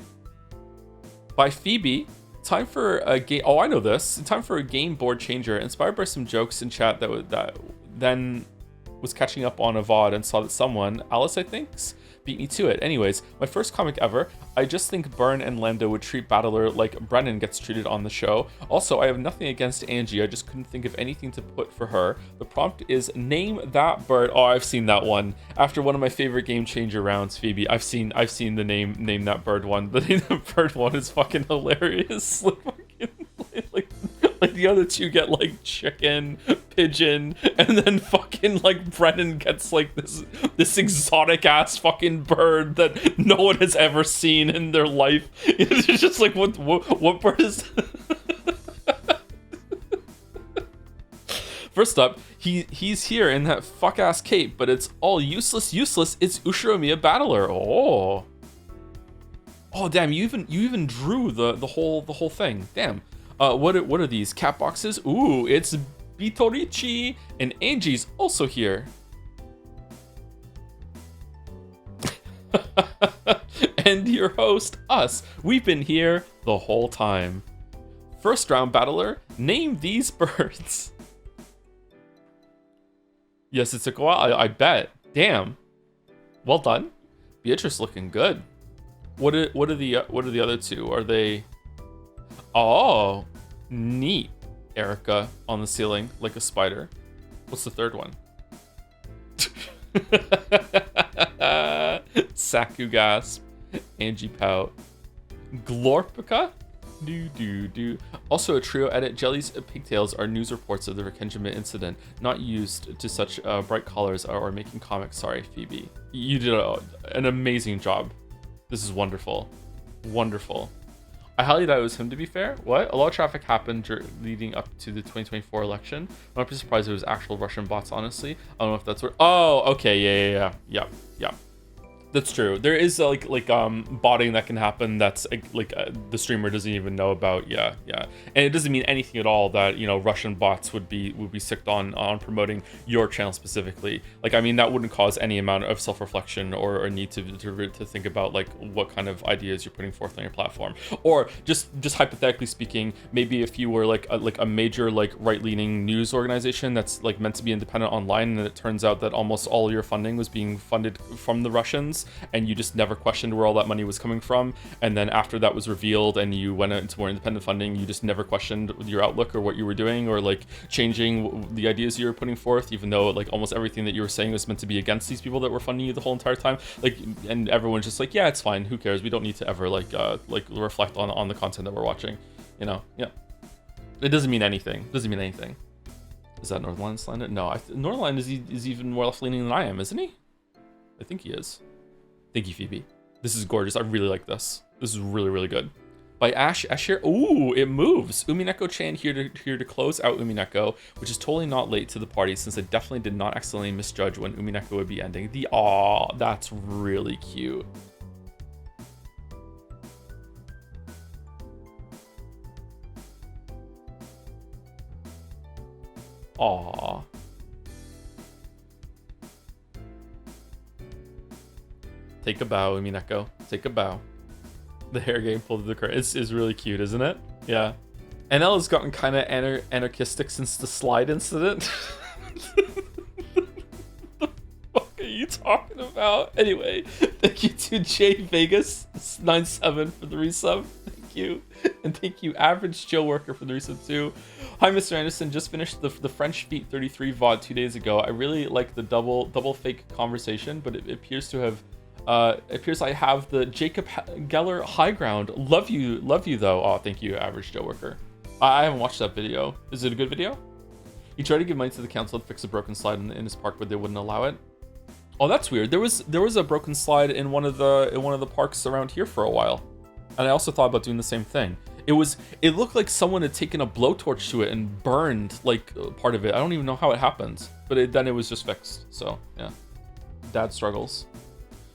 Speaker 1: By Phoebe, time for a game. Oh, I know this. Time for a game board changer. Inspired by some jokes in chat that then was catching up on a VOD and saw that someone, Alice I think, beat me to it. Anyways, my first comic ever. I just think Byrne and Lando would treat Battler like Brennan gets treated on the show. Also, I have nothing against Angie. I just couldn't think of anything to put for her. The prompt is name that bird. Oh, I've seen that one. After one of my favorite game changer rounds, Phoebe. I've seen the name that bird one. The name that bird one is fucking hilarious. Like the other two get like chicken, pigeon, and then fucking like Brennan gets like this exotic ass fucking bird that no one has ever seen in their life. It's just like what bird is? First up, he's here in that fuck ass cape, but it's all useless. It's Ushiromiya Battler. Oh damn! You even drew the whole thing. Damn. What are these cat boxes? Ooh, it's Bitorichi, and Angie's also here. And your host, us. We've been here the whole time. First round battler, name these birds. Yes, it took a while. I bet. Damn. Well done. Beatrice looking good. What are the other two? Are they? Oh, neat. Erica on the ceiling like a spider. What's the third one? Saku gasp. Angie pout. Glorpica? Do. Also a trio edit. Jelly's pigtails are news reports of the Rekenjima incident, not used to such bright colors or making comics. Sorry, Phoebe. You did an amazing job. This is wonderful. Wonderful. I highly doubt it was him, to be fair. What? A lot of traffic happened leading up to the 2024 election. I'm not surprised it was actual Russian bots, honestly. I don't know if that's what... Oh, okay, yeah. That's true. There is like botting that can happen that's the streamer doesn't even know about. Yeah. And it doesn't mean anything at all that, you know, Russian bots would be sicked on promoting your channel specifically. Like, I mean, that wouldn't cause any amount of self-reflection or need to think about like what kind of ideas you're putting forth on your platform. Or just hypothetically speaking, maybe if you were like a major like right-leaning news organization that's like meant to be independent online, and it turns out that almost all your funding was being funded from the Russians, and you just never questioned where all that money was coming from, and then after that was revealed and you went into more independent funding, you just never questioned your outlook or what you were doing or like changing the ideas you were putting forth, even though like almost everything that you were saying was meant to be against these people that were funding you the whole entire time. Like, and everyone's just like, yeah, it's fine, who cares, we don't need to ever like reflect on the content that we're watching, you know. Yeah, it doesn't mean anything. Is that Northern slander? No, Northern is even more left-leaning than I am, isn't he? I think he is. Thank you, Phoebe. This is gorgeous. I really like this. This is really, really good. By Ash here. Ooh, it moves. Umineko-chan here to close out Umineko, which is totally not late to the party since I definitely did not accidentally misjudge when Umineko would be ending. Aw, that's really cute. Aw. Take a bow, Umineko. Take a bow. The hair game pulled through the curtain. Is really cute, isn't it? Yeah. NL has gotten kind of anarchistic since the slide incident. The fuck are you talking about? Anyway, thank you to J Vegas 97 for the resub. Thank you. And thank you, Average Joe Worker, for the resub too. Hi, Mr. Anderson. Just finished the French Feet 33 VOD 2 days ago. I really like the double fake conversation, but it appears to have it appears I have the Jacob Geller high ground. Love you though. Oh, thank you, Average Joe Worker. I haven't watched that video. Is it a good video? He tried to give money to the council to fix a broken slide in his park, but they wouldn't allow it. Oh, that's weird. There was a broken slide in one of the parks around here for a while, and I also thought about doing the same thing. It looked like someone had taken a blowtorch to it and burned like part of it. I don't even know how it happened, but then it was just fixed. So yeah, dad struggles.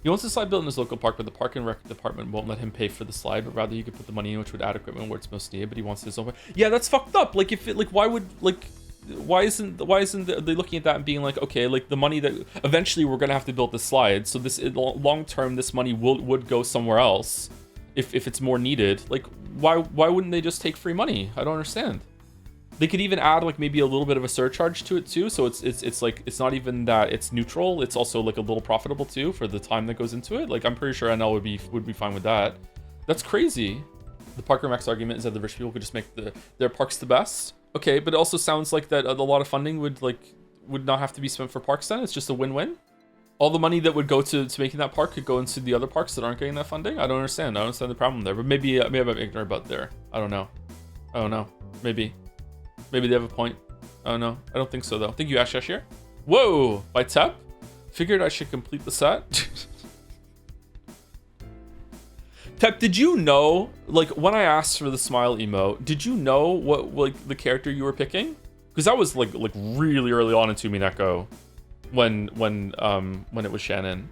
Speaker 1: He wants the slide built in his local park, but the park and rec department won't let him pay for the slide, but rather he could put the money in, which would add equipment where it's most needed, but he wants his own. Yeah, that's fucked up. Like, if it, like, why isn't they looking at that and being like, okay, like the money that eventually we're gonna have to build the slide, so this long term this money would go somewhere else if it's more needed. Like, why wouldn't they just take free money? I don't understand. They could even add like maybe a little bit of a surcharge to it too, so it's like it's not even that it's neutral, it's also like a little profitable too for the time that goes into it. Like, I'm pretty sure NL would be fine with that. That's crazy. The Parker Max argument is that the rich people could just make their parks the best. Okay, but it also sounds like that a lot of funding would not have to be spent for parks then. It's just a win-win. All the money that would go to making that park could go into the other parks that aren't getting that funding. I don't understand the problem there, but maybe I'm ignorant about there. I don't know. Maybe they have a point. I don't know. I don't think so though. Thank you, Ash here. Whoa! By Tep? Figured I should complete the set. Tep, did you know, like, when I asked for the smile emote, did you know what, like, the character you were picking? Because that was like really early on in Umineko when it was Shannon.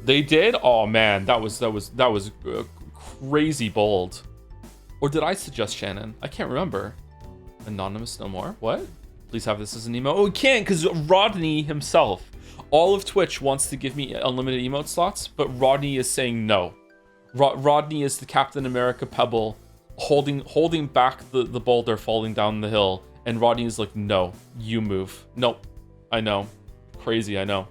Speaker 1: They did? Oh man, that was crazy bold. Or did I suggest Shannon? I can't remember. Anonymous no more. What? Please have this as an emote. Oh, we can't, because Rodney himself. All of Twitch wants to give me unlimited emote slots, but Rodney is saying no. Rodney is the Captain America pebble holding back the boulder falling down the hill, and Rodney is like, no, you move. Nope. I know. Crazy, I know.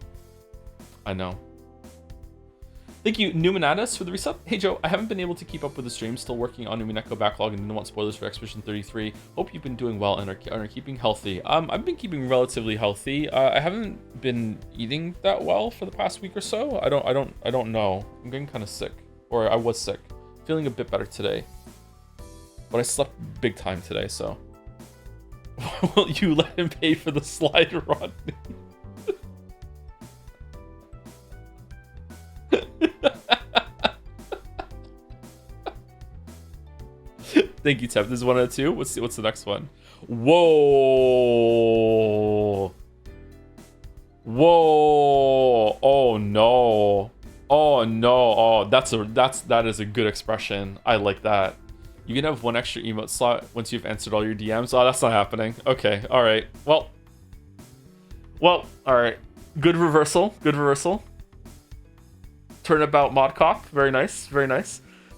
Speaker 1: Thank you, Numanatus, for the resub. Hey Joe, I haven't been able to keep up with the stream. Still working on Umineko backlog and didn't want spoilers for Expedition 33. Hope you've been doing well and are keeping healthy. I've been keeping relatively healthy. I haven't been eating that well for the past week or so. I don't know. I'm getting kind of sick, or I was sick. Feeling a bit better today, but I slept big time today. So, will you let him pay for the slide, Rodney? Thank you, Tep. This is 1 out of 2. What's the next one? Whoa. Oh no. Oh, that is a good expression. I like that. You can have one extra emote slot once you've answered all your DMs. Oh, that's not happening. Okay, all right. Well, all right. Good reversal. Turnabout mod cop. Very nice.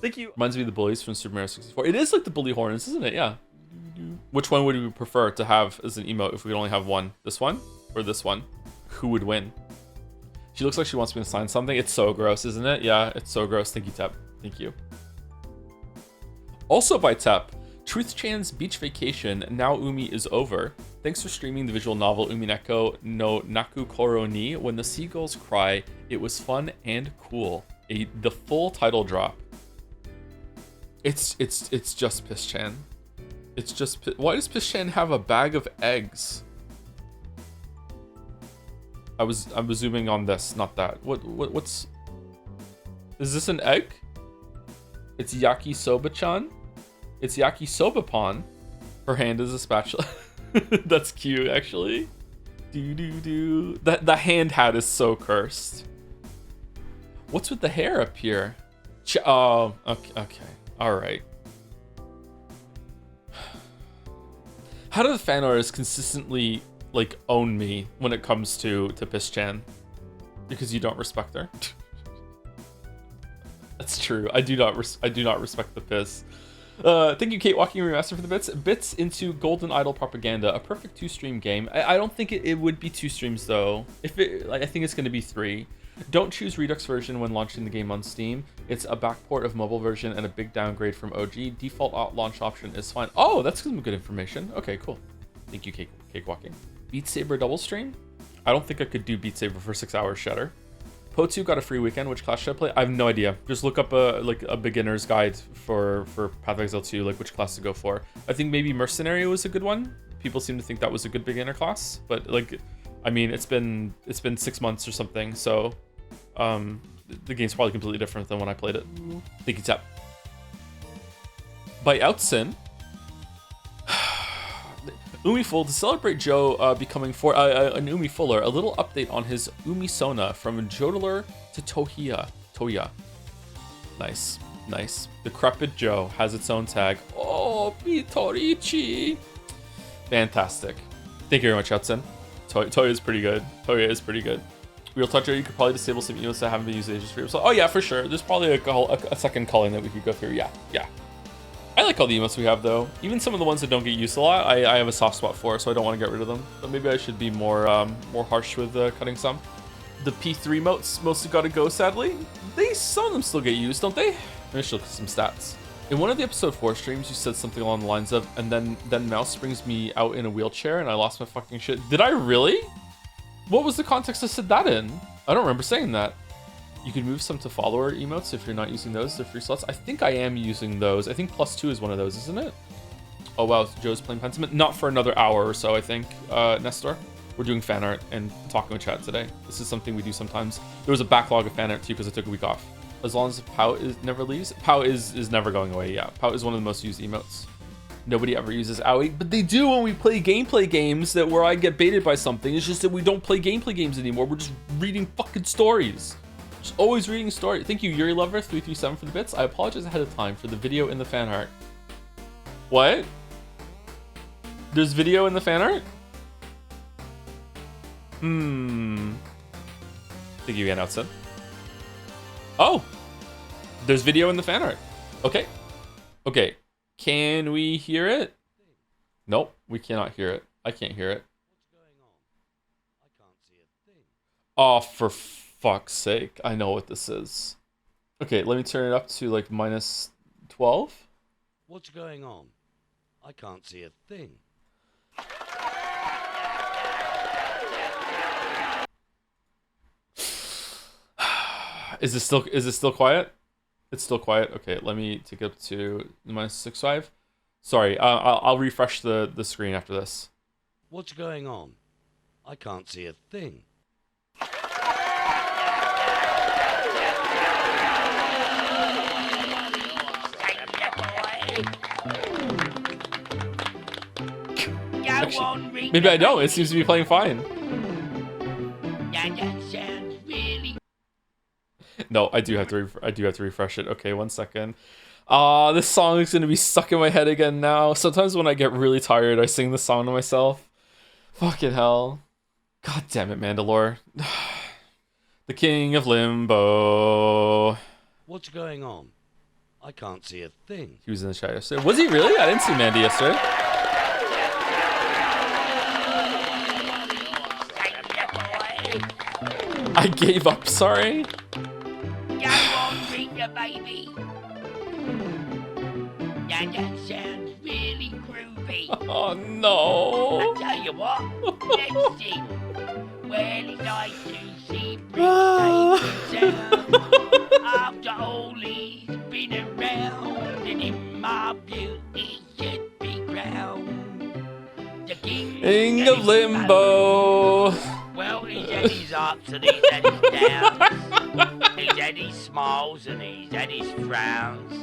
Speaker 1: Thank you. Reminds me of the bullies from Super Mario 64. It is like the bully horns, isn't it? Yeah. Which one would we prefer to have as an emote if we could only have one? This one or this one? Who would win? She looks like she wants me to sign something. It's so gross, isn't it? Yeah, it's so gross. Thank you, Tep. Thank you. Also by Tep, Truth Chan's beach vacation, Now Umi is over. Thanks for streaming the visual novel Umineko no Naku Koro ni When the Seagulls Cry. It was fun and cool. The full title drop. It's just Piss Chan. It's just, why does Piss Chan have a bag of eggs? I'm zooming on this, not that. What's... Is this an egg? It's Yakisoba-chan? It's Yakisoba-pon. Her hand is a spatula. That's cute, actually. The hand hat is so cursed. What's with the hair up here? Oh, okay. Alright. How do the fan artists consistently, like, own me when it comes to Piss-chan? Because you don't respect her? That's true. I do not respect the Piss. Thank you, Kate Walking Remaster, for the bits. Bits into Golden Idol Propaganda, a perfect 2-stream game. I don't think it would be 2 streams though. I think it's going to be 3. Don't choose Redux version when launching the game on Steam. It's a backport of mobile version and a big downgrade from OG. Default launch option is fine. Oh, that's some good information. Okay, cool. Thank you, Cake Walking. Beat Saber double stream? I don't think I could do Beat Saber for 6 hours, Shatter. Po2 got a free weekend. Which class should I play? I have no idea. Just look up a beginner's guide for Path of Exile 2, like which class to go for. I think maybe Mercenary was a good one. People seem to think that was a good beginner class, but like, I mean, it's been 6 months or something, so the game's probably completely different than when I played it. Thank you, Tap. By Outsin. Umiful, to celebrate Joe becoming an Umifuller, a little update on his Umisona from Jodeler to Toya. Nice. Decrepit Joe has its own tag. Oh, Pitorichi. Fantastic. Thank you very much, Hudson. Toya is pretty good. Real Toucher, you could probably disable some emotes that haven't been used ages for yourself. Oh yeah, for sure. There's probably a second culling that we could go through. Yeah. I like all the emotes we have though. Even some of the ones that don't get used a lot, I have a soft spot for, so I don't want to get rid of them. But maybe I should be more harsh with cutting some. The P3 emotes mostly gotta go, sadly. Some of them still get used, don't they? Let me look at some stats. In one of the episode 4 streams, you said something along the lines of, and then Mouse brings me out in a wheelchair and I lost my fucking shit. Did I really? What was the context I said that in? I don't remember saying that. You can move some to follower emotes if you're not using those. They're free slots. I think I am using those. I think +2 is one of those, isn't it? Oh wow, Joe's playing Pentiment. Not for another hour or so, I think, Nestor. We're doing fan art and talking with chat today. This is something we do sometimes. There was a backlog of fan art too because I took a week off. As long as Pout never leaves. Pout is never going away, yeah. Pout is one of the most used emotes. Nobody ever uses Owie, but they do when we play gameplay games where I get baited by something. It's just that we don't play gameplay games anymore. We're just reading fucking stories. Just always reading story. Thank you, Yuri Lover 337 for the bits. I apologize ahead of time for the video in the fan art. What? There's video in the fan art? Thank you again, Outson. Oh! There's video in the fan art. Okay. Can we hear it? Nope, we cannot hear it. I can't hear it.
Speaker 2: What's going on? I can't see a thing.
Speaker 1: Oh, for fuck's sake. I know what this is. Okay, let me turn it up to like -12.
Speaker 2: What's going on? I can't see a thing.
Speaker 1: Is it still quiet? It's still quiet. Okay, let me take it up to -65. Sorry, I'll refresh the screen after this.
Speaker 2: What's going on? I can't see a thing.
Speaker 1: Actually, maybe I don't. It seems to be playing fine. No, I do have to refresh it. Okay, 1 second. This song is gonna be stuck in my head again now. Sometimes when I get really tired, I sing the song to myself. Fucking hell. God damn it, Mandalore. The King of Limbo.
Speaker 2: What's going on? I can't see a thing.
Speaker 1: He was in the chat yesterday. Was he really? I didn't see Mandy yesterday. I gave up, sorry.
Speaker 3: Go on, bring your baby. Now that sounds really groovy.
Speaker 1: Oh no.
Speaker 3: I tell you what, let's sing. Well, it's nice to see Prince taking sound. After all he's been around, and in my view he should be crowned. The King
Speaker 1: of Limbo.
Speaker 3: Well, he's had his ups and he's had his downs. He's had his smiles and he's had his frowns.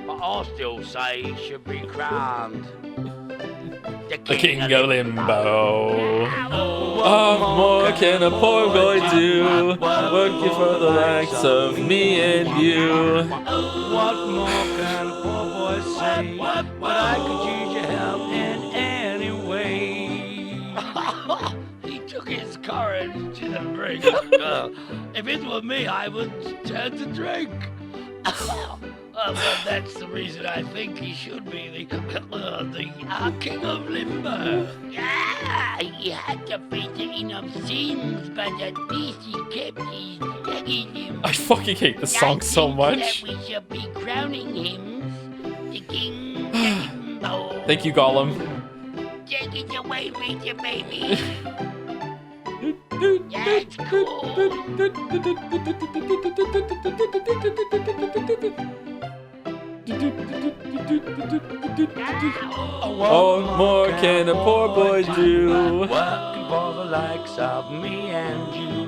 Speaker 3: But I still say he should be crowned
Speaker 1: The king of limbo. What more can a poor boy do? Working for the likes of me and you.
Speaker 2: What more can a poor boy say? But I could use your help in any way.
Speaker 3: He took his courage to the brink. If it were me, I would turn to drink. Well, that's the reason I think he should be the king of limbo. Yeah, he had to face enough sins, but at least he kept his elysium.
Speaker 1: I fucking hate this song so much.
Speaker 3: That we should be crowning him the king of limbo.
Speaker 1: Thank you, Gollum.
Speaker 3: Take it away, Rita, baby. That's cool.
Speaker 1: What more can a poor boy do?
Speaker 2: Working for the likes of me and you.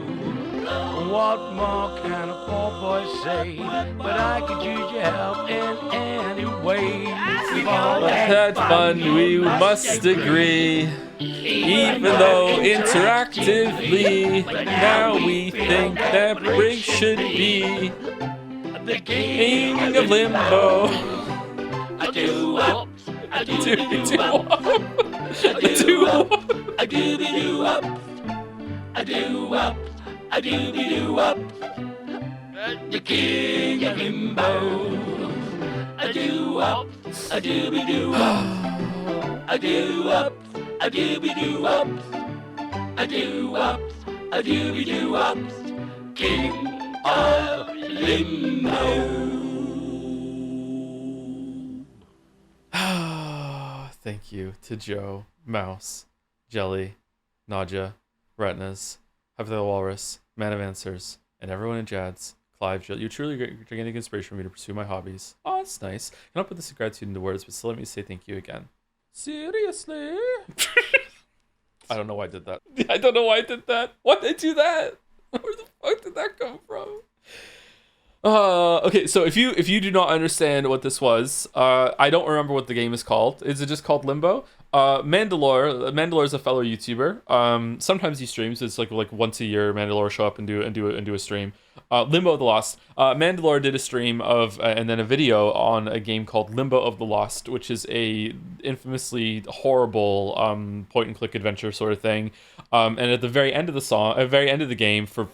Speaker 2: What more can a poor boy say? But I could use your help in any way. We've all
Speaker 1: Had fun, we must agree. Even though interactively, now we think that Briggs should be
Speaker 2: the
Speaker 1: king of limbo.
Speaker 2: I do up, I do
Speaker 1: up.
Speaker 2: I do up, I do up, I do up. The king of limbo. I do up, I do up, I do up, I do up, I do up, I do up. King of limbo.
Speaker 1: Thank you to Joe, Mouse, Jelly, Nadja, Retinas, Have the Walrus, Man of Answers, and everyone in Jad's. Clive, Jill, you're truly a gigantic inspiration for me to pursue my hobbies. Oh, that's nice. Cannot put this gratitude into words, but still let me say thank you again. Seriously? I don't know why I did that. I don't know why I did that. Why did I do that? Where the fuck did that come from? Okay, so if you do not understand what this was, I don't remember what the game is called. Is it just called Limbo? Mandalore is a fellow YouTuber. Sometimes he streams. It's like once a year, Mandalore show up and do a stream. Limbo of the Lost. Mandalore did a stream of and then a video on a game called Limbo of the Lost, which is a infamously horrible point and click adventure sort of thing. And at the very end of the game, for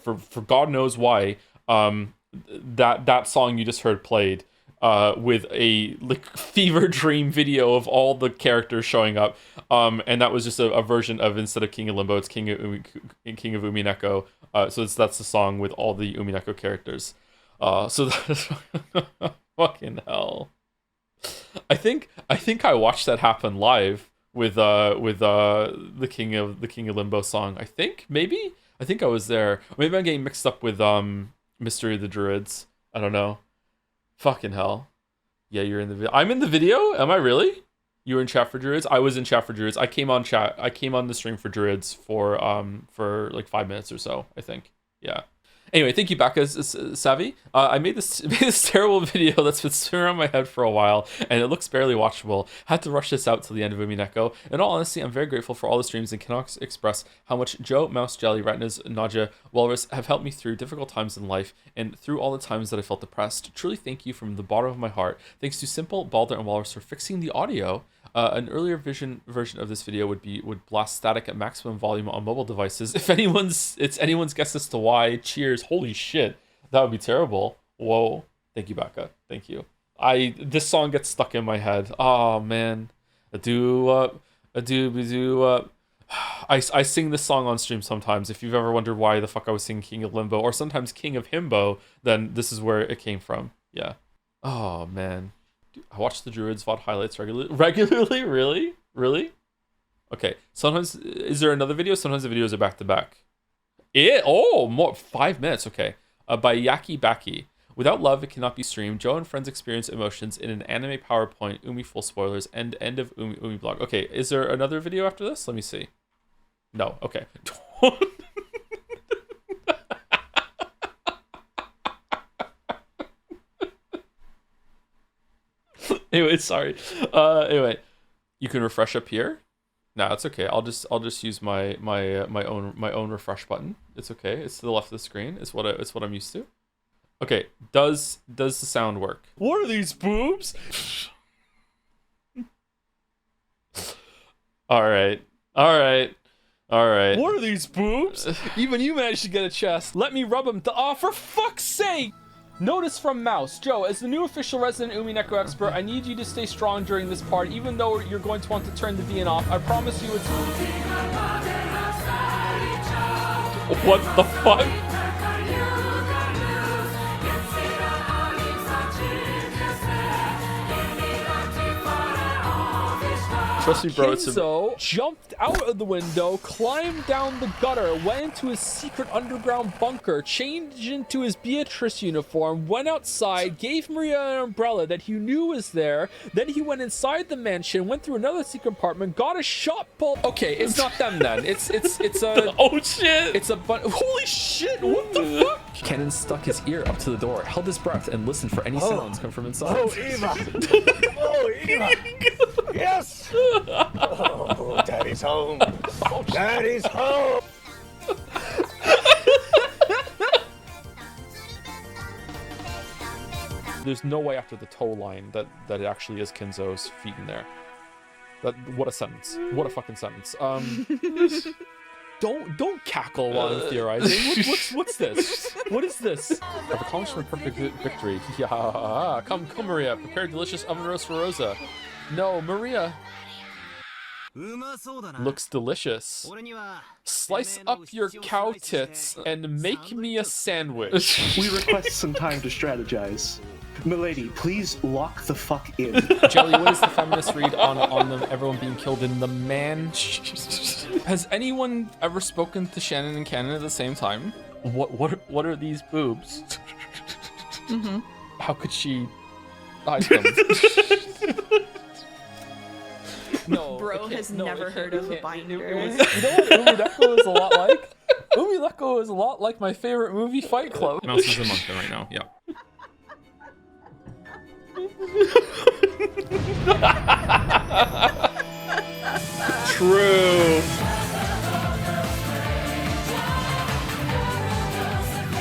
Speaker 1: God knows why, that song you just heard played with a fever dream video of all the characters showing up, and that was just a version of, instead of King of Limbo, it's King of Umineko. So that's the song with all the Umineko characters. So that's fucking hell. I think I watched that happen live with the King of Limbo song. I think I was there. Maybe I'm getting mixed up with Mystery of the Druids. I don't know. Fucking hell. Yeah, you're in the video. I'm in the video? Am I really? You were in chat for Druids? I was in chat for Druids. I came on the stream for Druids for like 5 minutes or so, I think. Yeah. Anyway, thank you, Baka Savvy. I made this terrible video that's been sitting around my head for a while, and it looks barely watchable. Had to rush this out till the end of Umineko. In all honesty, I'm very grateful for all the streams and cannot express how much Joe, Mouse, Jelly, Retinas, Nadja, Walrus have helped me through difficult times in life and through all the times that I felt depressed. Truly thank you from the bottom of my heart. Thanks to Simple, Balder, and Walrus for fixing the audio. An earlier version of this video would blast static at maximum volume on mobile devices. If it's anyone's guess as to why, cheers. Holy shit, that would be terrible. Whoa. Thank you, Baka. Thank you. This song gets stuck in my head. Oh man. I sing this song on stream sometimes. If you've ever wondered why the fuck I was singing King of Limbo or sometimes King of Himbo, then this is where it came from. Yeah. Oh man. I watch the Druids VOD highlights regularly. Really? Okay. Sometimes, is there another video? Sometimes the videos are back to back. More 5 minutes. Okay. By Yaki Baki. Without love, it cannot be streamed. Joe and friends experience emotions in an anime PowerPoint. Umi full spoilers. End of Umi blog. Okay. Is there another video after this? Let me see. No. Okay. Anyway, sorry. Anyway, you can refresh up here. No, it's okay. I'll just use my own refresh button. It's okay. It's to the left of the screen. It's what I'm used to. Okay. Does the sound work? What are these boobs? All right. What are these boobs? Even you managed to get a chest. Let me rub them. Oh, for fuck's sake! Notice from Mouse. Joe, as the new official resident Umineko expert, I need you to stay strong during this part, even though you're going to want to turn the VN off. I promise you it's... What the fuck? Trust me, bro. Kinzo jumped out of the window, climbed down the gutter, went into his secret underground bunker, changed into his Beatrice uniform, went outside, gave Maria an umbrella that he knew was there. Then he went inside the mansion, went through another secret apartment, got a shot pull. Okay, it's not them then. It's a. Oh shit! It's a holy shit! What the fuck? Kenan stuck his ear up to the door, held his breath, and listened for any sounds come from inside.
Speaker 4: Oh, Eva! Oh, Eva! Yes! Oh, Daddy's home. Oh, Daddy's home.
Speaker 1: There's no way after the toe line that it actually is Kinzo's feet in there. What a sentence. What a fucking sentence. Don't cackle while I'm theorizing. What's this? What is this? I've accomplished my perfect victory. Yeah. Come, Maria. Prepare delicious oven roast for Rosa. No, Maria. Looks delicious. Slice up your cow tits and make me a sandwich.
Speaker 5: We request some time to strategize. Milady, please lock the fuck in.
Speaker 1: Jelly, what is the feminist read on them, everyone being killed in the man? Has anyone ever spoken to Shannon and Cannon at the same time? What are these boobs? Mm-hmm. How could she hide them? No,
Speaker 6: bro has never heard of a binder.
Speaker 1: You know what Umideko is a lot like? Umideko is a lot like my favorite movie, Fight Club. Mouse is among them right now, yeah. True.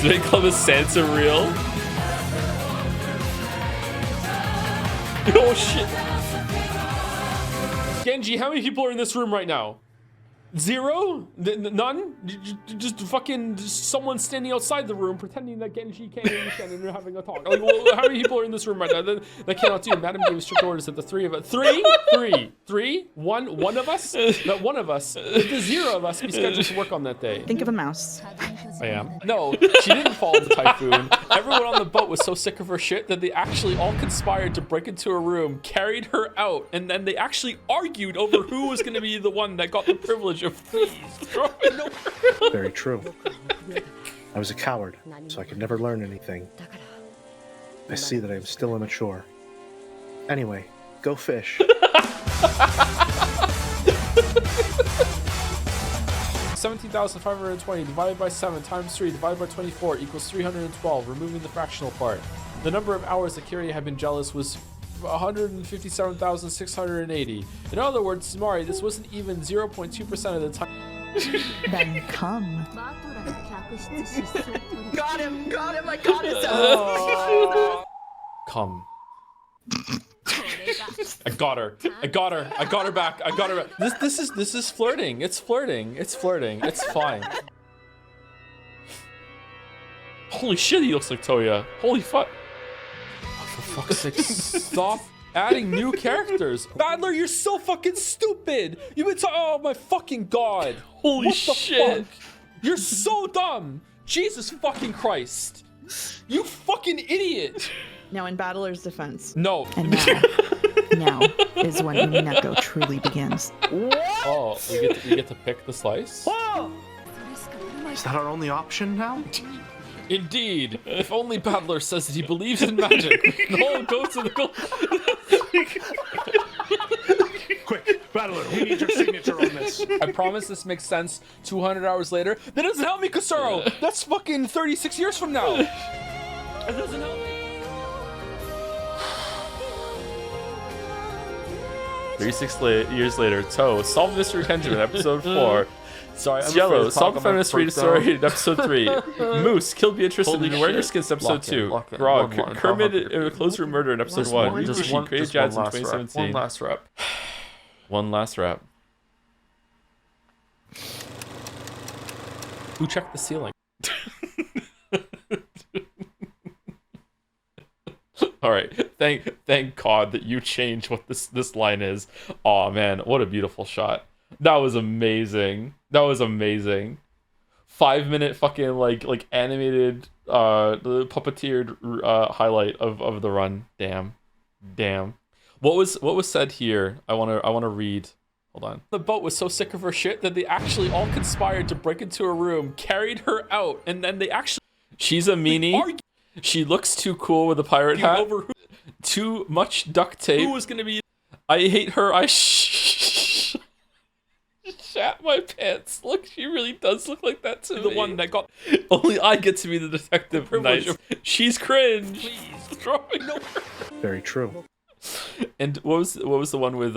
Speaker 1: Do they call this Sansa real? Oh shit. Genji, how many people are in this room right now? Zero? None? Just fucking someone standing outside the room pretending that Genji can't understand and they're having a talk. Like, well, how many people are in this room right now? That cannot do. Madam gave strict orders that the three of us. One of us? That one of us. The zero of us be scheduled to work on that day.
Speaker 6: Think of a mouse.
Speaker 1: I am. No, she didn't fall in the typhoon. Everyone on the boat was so sick of her shit that they actually all conspired to break into her room, carried her out, and then they actually argued over who was going to be the one that got the privilege of throwing over.
Speaker 5: Very true. I was a coward, so I could never learn anything. I see that I am still immature. Anyway, go fish.
Speaker 1: 17,520 divided by 7 times 3 divided by 24 equals 312, removing the fractional part. The number of hours that Kyria had been jealous was 157,680. In other words, Mari, this wasn't even 0.2% of the time.
Speaker 6: Then come.
Speaker 3: Got him, I got it.
Speaker 1: Come. I got her back. This is flirting. It's flirting. It's fine. Holy shit, he looks like Toya. Holy fuck. Oh, for fuck's sake, stop adding new characters. Badler, you're so fucking stupid. You've been oh my fucking god. Holy shit. Fuck? You're so dumb. Jesus fucking Christ. You fucking idiot.
Speaker 6: Now, in Battler's defense.
Speaker 1: No.
Speaker 6: And now is when Umineko truly begins.
Speaker 5: What?
Speaker 1: Oh, we get to pick the slice?
Speaker 5: Whoa! Is that our only option now?
Speaker 1: Indeed. If only Battler says that he believes in magic. No, go to the goal.
Speaker 5: Quick, Battler, we need your signature on this.
Speaker 1: I promise this makes sense 200 hours later. That doesn't help me, Kusuro. That's fucking 36 years from now. That doesn't help me. Years later, Toe, Solve Mystery Pentiment, episode 4.
Speaker 7: Sorry, I'm
Speaker 1: Yellow,
Speaker 7: afraid
Speaker 1: Solve the
Speaker 7: to talk
Speaker 1: Feminist
Speaker 7: about
Speaker 1: Read
Speaker 7: my
Speaker 1: Story in episode 3. Moose, Kill Beatrice
Speaker 7: Holy
Speaker 1: and Wearing Her
Speaker 7: shit.
Speaker 1: Skins episode
Speaker 7: Lock in,
Speaker 1: 2.
Speaker 7: lock in.
Speaker 1: Grog,
Speaker 7: One line,
Speaker 1: Kermit,
Speaker 7: 100.
Speaker 1: Close Room Murder in episode
Speaker 7: Just
Speaker 1: 1.
Speaker 7: one, just one,
Speaker 1: Created
Speaker 7: just
Speaker 1: Jads in
Speaker 7: one last rep.
Speaker 1: 2017.
Speaker 7: One last rep.
Speaker 1: One last rep. Who checked the ceiling? All right, thank God that you changed what this line is. Aw, man, what a beautiful shot. That was amazing. That was amazing. 5-minute fucking like animated the puppeteered highlight of the run. Damn. What was said here? I wanna read. Hold on. The boat was so sick of her shit that they actually all conspired to break into her room, carried her out, and then they actually. She's a meanie. She looks too cool with a pirate hat. Too much duct tape. Who was gonna be? I hate her. I shat my pants. Look, she really does look like that to me. The one that got. Only I get to be the detective. Nice. She's cringe. Please, throwing no.
Speaker 5: Very true.
Speaker 1: And what was the one with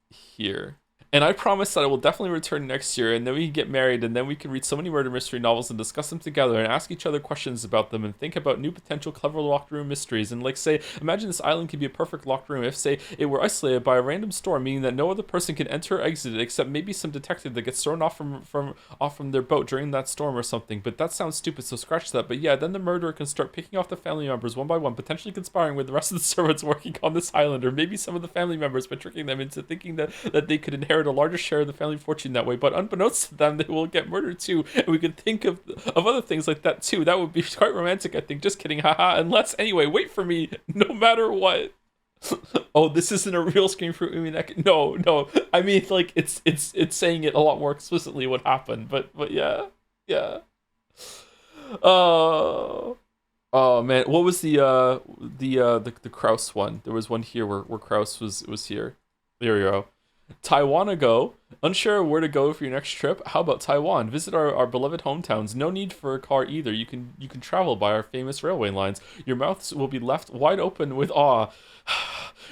Speaker 1: here? And I promise that I will definitely return next year, and then we can get married, and then we can read so many murder mystery novels and discuss them together and ask each other questions about them and think about new potential clever locked room mysteries. And like say, imagine this island could be a perfect locked room if, say, it were isolated by a random storm, meaning that no other person can enter or exit it except maybe some detective that gets thrown off from their boat during that storm or something. But that sounds stupid, so scratch that. But yeah, then the murderer can start picking off the family members one by one, potentially conspiring with the rest of the servants working on this island, or maybe some of the family members by tricking them into thinking that they could inherit a larger share of the family fortune that way, but unbeknownst to them, they will get murdered too. And we could think of other things like that too. That would be quite romantic, I think. Just kidding, haha. Unless, anyway, wait for me, no matter what. Oh, this isn't a real scream fruit. I mean, no. I mean, like it's saying it a lot more explicitly what happened. But yeah. Oh man, what was the Kraus one? There was one here where Kraus was here. There we go. Taiwan ago, unsure where to go for your next trip? How about Taiwan? Visit our beloved hometowns. No need for a car either. You can travel by our famous railway lines. Your mouths will be left wide open with awe.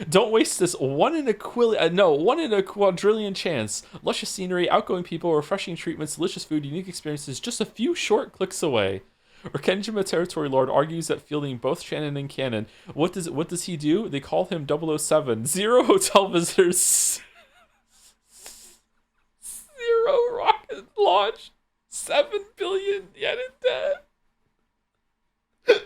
Speaker 1: Don't waste this one in a quadrillion chance. Luscious scenery, outgoing people, refreshing treatments, delicious food, unique experiences, just a few short clicks away. Or Kenjima Territory Lord argues that fielding both Shannon and Cannon. What does he do? They call him 007. 0 hotel visitors. 0 rocket launch, 7 billion yen in debt.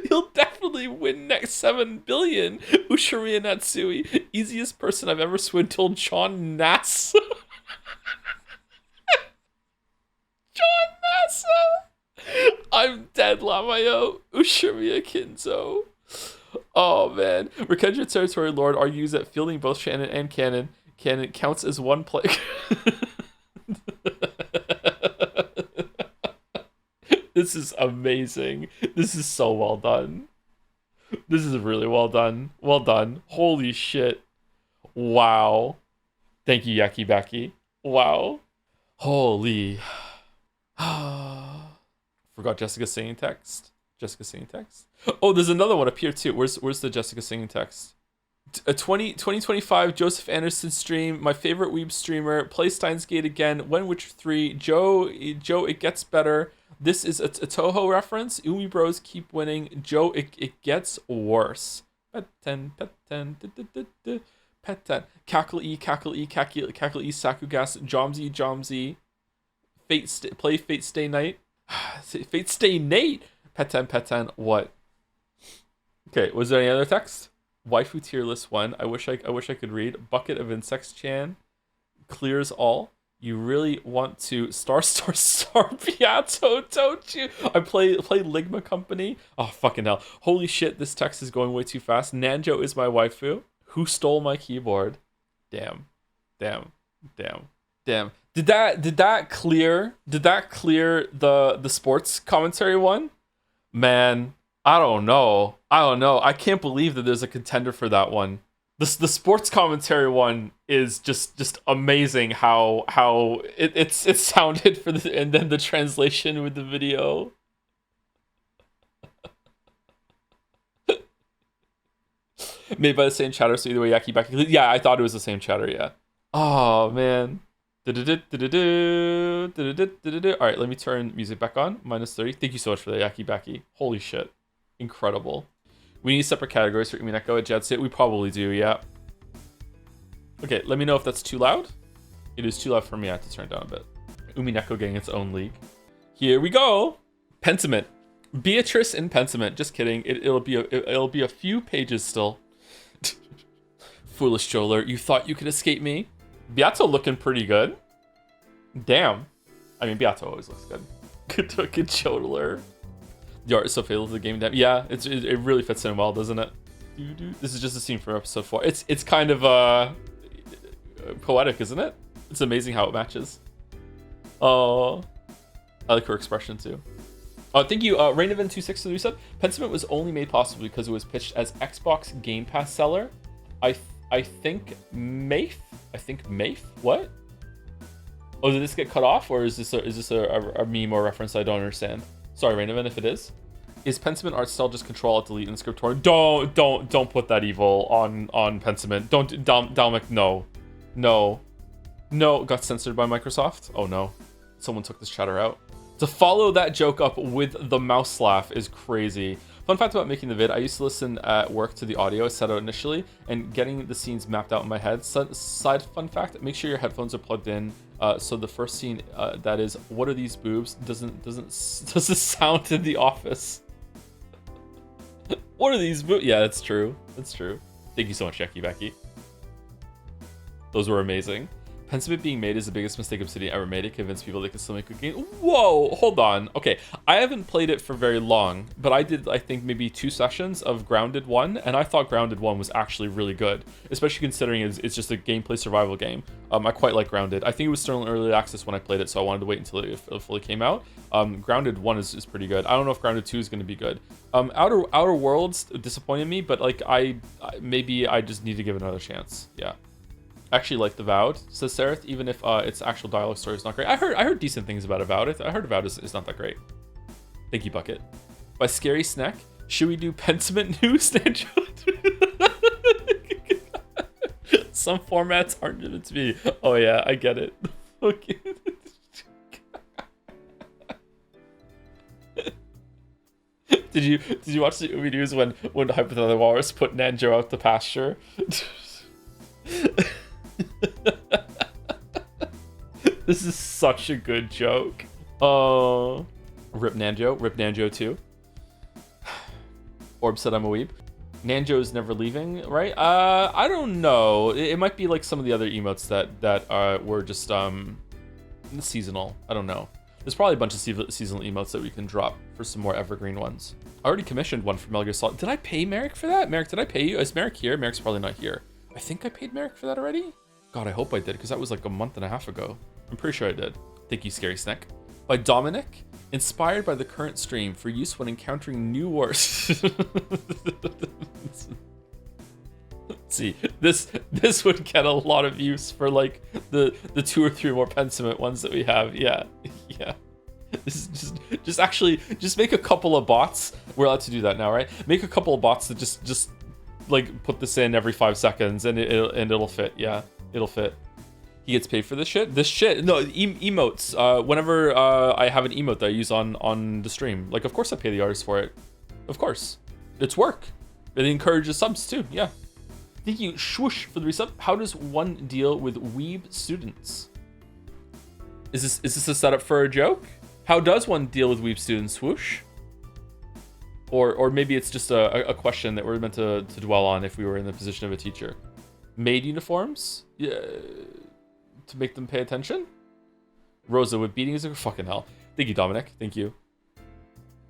Speaker 1: He'll definitely win next 7 billion. Ushiriya Natsui, easiest person I've ever swindled. John Nassa. John Nassa. I'm dead, Lamayo. Ushiriya Kinzo. Oh man, Rekenja Territory Lord argues that fielding both Shannon and Cannon counts as one play. This is amazing. This is so well done. This is really well done. Well done. Holy shit. Wow. Thank you, Yaki Baki. Wow. Holy. Forgot Jessica singing text. Oh, there's another one up here too. Where's the Jessica singing text? 2025 Joseph Anderson stream, my favorite weeb streamer, play Steins Gate again, when Witcher 3, Joe, it gets better. This is a Toho reference. Umi Bros keep winning. Joe, it gets worse. Pet 10. Cackle E, Sakugas, Jomsy. Play Fate Stay Night. Fate Stay Nate. Pet 10. What? Okay, was there any other text? Waifu tier list 1. I wish I could read. Bucket of Insects Chan. Clears all. You really want to star Piatto, don't you? I play Ligma Company. Oh fucking hell. Holy shit, this text is going way too fast. Nanjo is my waifu. Who stole my keyboard? Damn. Did that clear the sports commentary one? Man, I don't know. I can't believe that there's a contender for that one. The sports commentary one is just amazing how it sounded for and then the translation with the video. Made by the same chatter, so either way, Yaki Baki. Yeah, I thought it was the same chatter, yeah. Oh, man. All right, let me turn music back on. -30. Thank you so much for that, Yaki Baki. Holy shit. Incredible. We need separate categories for Umineko at Jet State. We probably do, yeah. Okay, let me know if that's too loud. It is too loud for me. I have to turn it down a bit. Umineko getting its own league. Here we go. Pentiment. Beatrice in Pentiment. Just kidding. It'll be a few pages still. Foolish Joler, you thought you could escape me? Beato looking pretty good. Damn. I mean, Beato always looks good. Good Joler. The art is so faithful to the game. Yeah, it really fits in well, doesn't it? This is just a scene from episode 4. It's kind of poetic, isn't it? It's amazing how it matches. Oh, I like her expression too. Oh, thank you, Rainovan26 for the resub. Pentiment was only made possible because it was pitched as Xbox Game Pass seller. I think Mafe. What? Oh, did this get cut off, or is this a meme or reference I don't understand? Sorry, Rainovan, if it is. Is Pentiment art style just Control Alt Delete in the scriptorium? Don't put that evil on Pentiment. Don't, Dominic. No. Got censored by Microsoft. Oh no, someone took this chatter out. To follow that joke up with the mouse laugh is crazy. Fun fact about making the vid, I used to listen at work to the audio I set out initially and getting the scenes mapped out in my head. Side fun fact, make sure your headphones are plugged in so the first scene that is, what are these boobs, doesn't sound in the office. What are these boobs? Yeah, that's true. Thank you so much, Jackie Becky. Those were amazing. Pentiment being made is the biggest mistake Obsidian ever made. It convinced people they could still make a game. Whoa, hold on. Okay, I haven't played it for very long, but I did, I think, maybe 2 sessions of Grounded 1, and I thought Grounded 1 was actually really good, especially considering it's just a gameplay survival game. I quite like Grounded. I think it was still in early access when I played it, so I wanted to wait until it fully came out. Grounded 1 is pretty good. I don't know if Grounded 2 is going to be good. Outer Worlds disappointed me, but like maybe I just need to give it another chance. Yeah. Actually like The Avowed, says Sereth, even if its actual dialogue story is not great. I heard decent things about Avowed. I heard Avowed is not that great. Thank you, Bucket. By Scary Snack, should we do Pentiment news, Nanjo? Some formats aren't given to me. Oh yeah, I get it. Okay. Did you watch the Ubi news when Hypothetical Walrus put Nanjo out the pasture? This is such a good joke. Oh, Rip Nanjo 2. Orb said I'm a weeb. Nanjo's never leaving, right? I don't know. It might be like some of the other emotes that were just seasonal. I don't know. There's probably a bunch of seasonal emotes that we can drop for some more evergreen ones. I already commissioned one for Metal Gear Solid. Did I pay Merrick for that? Merrick, did I pay you? Is Merrick here? Merrick's probably not here. I think I paid Merrick for that already? God, I hope I did, because that was like a month and a half ago. I'm pretty sure I did. Thank you, Scary Snack. By Dominic, inspired by the current stream for use when encountering new wars. See, this would get a lot of use for like the 2 or 3 more Pentiment ones that we have. Yeah. This is just make a couple of bots. We're allowed to do that now, right? Make a couple of bots that just like put this in every 5 seconds and it'll fit. Yeah, it'll fit. He gets paid for this shit. No, emotes. Whenever I have an emote that I use on the stream, like of course I pay the artist for it. Of course, it's work. It encourages subs too. Yeah. Thank you, Swoosh, for the resub. How does one deal with weeb students? Is this a setup for a joke? How does one deal with weeb students, Swoosh? Or maybe it's just a question that we're meant to dwell on if we were in the position of a teacher. Maid uniforms? Yeah, to make them pay attention? Rosa with beating is a fucking hell. Thank you, Dominic. Thank you.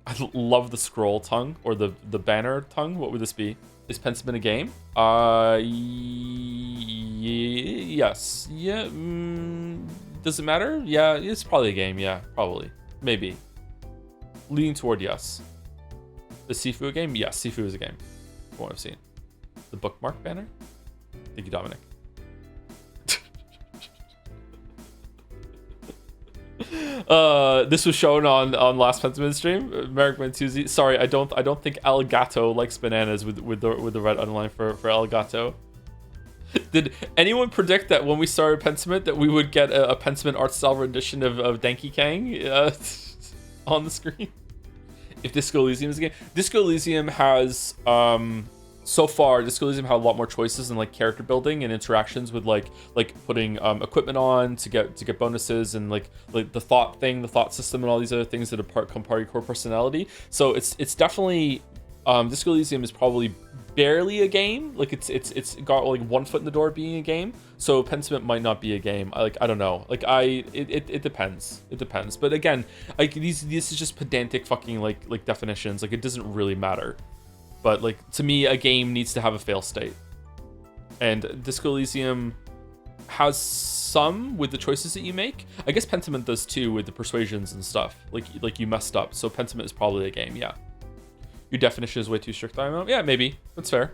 Speaker 1: I love the scroll tongue or the banner tongue. What would this be? Is Pentiment a game? Yes. Yeah. Does it matter? Yeah, it's probably a game. Yeah, probably. Maybe. Leaning toward yes. Is Sifu a game? Yes, Sifu is a game. From what I've seen. The bookmark banner? Thank you, Dominic. This was shown on last Pentiment stream. Merrick Mantuzi. Sorry, I don't think Elgato likes bananas with the red underline for Elgato. Did anyone predict that when we started Pentiment that we would get a Pentiment art style rendition of Denki Kang on the screen? If Disco Elysium is a game, Disco Elysium has so far Disco Elysium had a lot more choices in like character building and interactions with like putting equipment on to get bonuses, and like the thought system and all these other things that come part of your core personality. So it's definitely Disco Elysium is probably barely a game. Like it's got like one foot in the door being a game. So Pentiment might not be a game. I don't know. Like it depends. It depends. But again, like this is just pedantic fucking like definitions. Like it doesn't really matter. But like to me, a game needs to have a fail state. And Disco Elysium has some with the choices that you make. I guess Pentiment does too with the persuasions and stuff. Like you messed up. So Pentiment is probably a game, yeah. Your definition is way too strict, I know. Yeah, maybe. That's fair.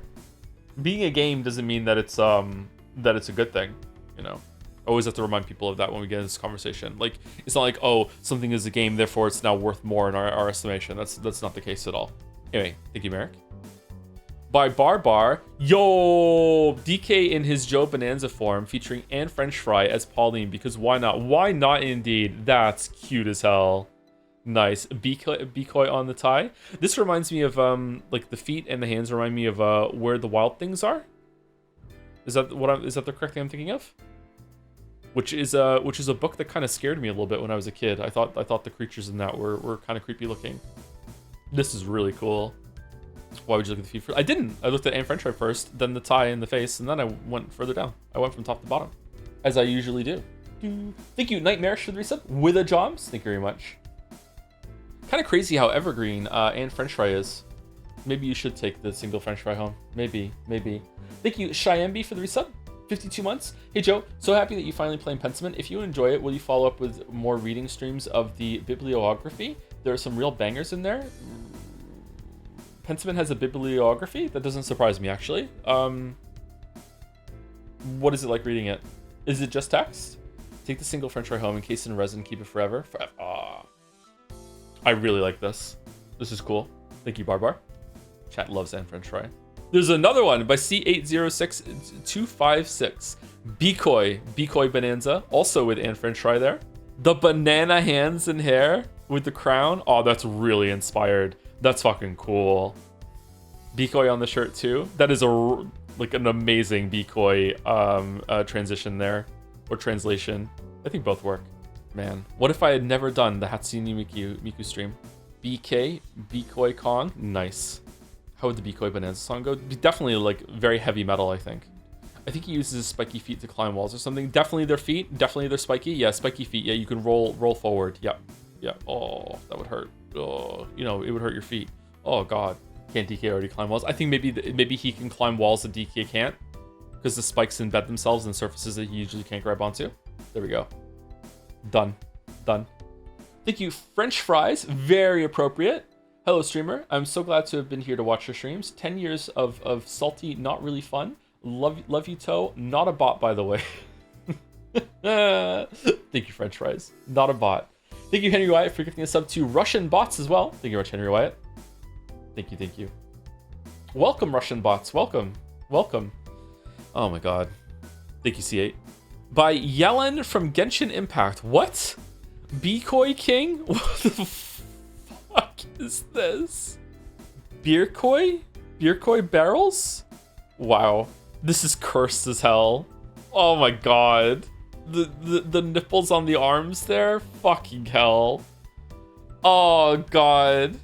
Speaker 1: Being a game doesn't mean that it's a good thing, you know. I always have to remind people of that when we get into this conversation. Like, it's not like, oh, something is a game, therefore it's now worth more in our estimation. That's not the case at all. Anyway, thank you, Merrick. By Barbar, yo, DK in his Joe Bonanza form, featuring Anne French Fry as Pauline, because why not? Why not indeed? That's cute as hell. Nice. Decoy on the tie. This reminds me of like the feet and the hands remind me of Where the Wild Things Are. Is that the correct thing I'm thinking of? Which is a book that kind of scared me a little bit when I was a kid. I thought the creatures in that were kind of creepy looking. This is really cool. Why would you look at the feet first? I didn't. I looked at Anne French Fry first, then the tie and the face, and then I went further down. I went from top to bottom, as I usually do. Thank you, Nightmarish, for the resub with a Joms. Thank you very much. Kind of crazy how evergreen Anne French Fry is. Maybe you should take the single French fry home. Maybe. Thank you, Shyambi, for the resub. 52 months. Hey Joe, so happy that you finally playing Pentiment. If you enjoy it, will you follow up with more reading streams of the bibliography? There are some real bangers in there. Pentiment has a bibliography? That doesn't surprise me, actually. What is it like reading it? Is it just text? Take the single French fry home, encase in resin, keep it forever. I really like this. This is cool. Thank you, Barbar. Chat loves Anne French Fry. There's another one by C806256. Decoy Bonanza, also with Anne French Fry there. The banana hands and hair with the crown. Oh, that's really inspired. That's fucking cool. Decoy on the shirt too. That is like an amazing Decoy transition there, or translation. I think both work. Man, what if I had never done the Hatsune Miku stream? Decoy Kong, nice. How would the Decoy Bonanza song go? Definitely like very heavy metal, I think. I think he uses his spiky feet to climb walls or something. Definitely their feet. Definitely they're spiky. Yeah, spiky feet. Yeah, you can roll forward. Yep. Yeah. Oh, that would hurt. Oh, you know, it would hurt your feet. Oh God, can't DK already climb walls? I think maybe he can climb walls that DK can't, because the spikes embed themselves in surfaces that he usually can't grab onto. There we go. Done. Thank you, French Fries. Very appropriate. Hello, streamer. I'm so glad to have been here to watch your streams. 10 years of salty, not really fun. Love you, Toe. Not a bot, by the way. Thank you, French Fries. Not a bot. Thank you, Henry Wyatt, for gifting a sub to Russian bots as well. Thank you very much, Henry Wyatt. Thank you. Welcome, Russian bots. Welcome. Oh my God. Thank you, C8. By Yellen from Genshin Impact. What? Decoy King? What the fuck is this? Beercoy barrels? Wow. This is cursed as hell. Oh my God. The nipples on the arms there? Fucking hell. Oh God.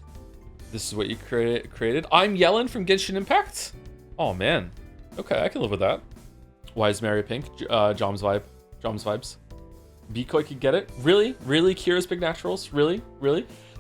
Speaker 1: This is what you created? I'm Yellen from Genshin Impact? Oh man. Okay, I can live with that. Why is Mary pink? Joms vibes. Decoy could get it. Really? Kira's Big Naturals? Really?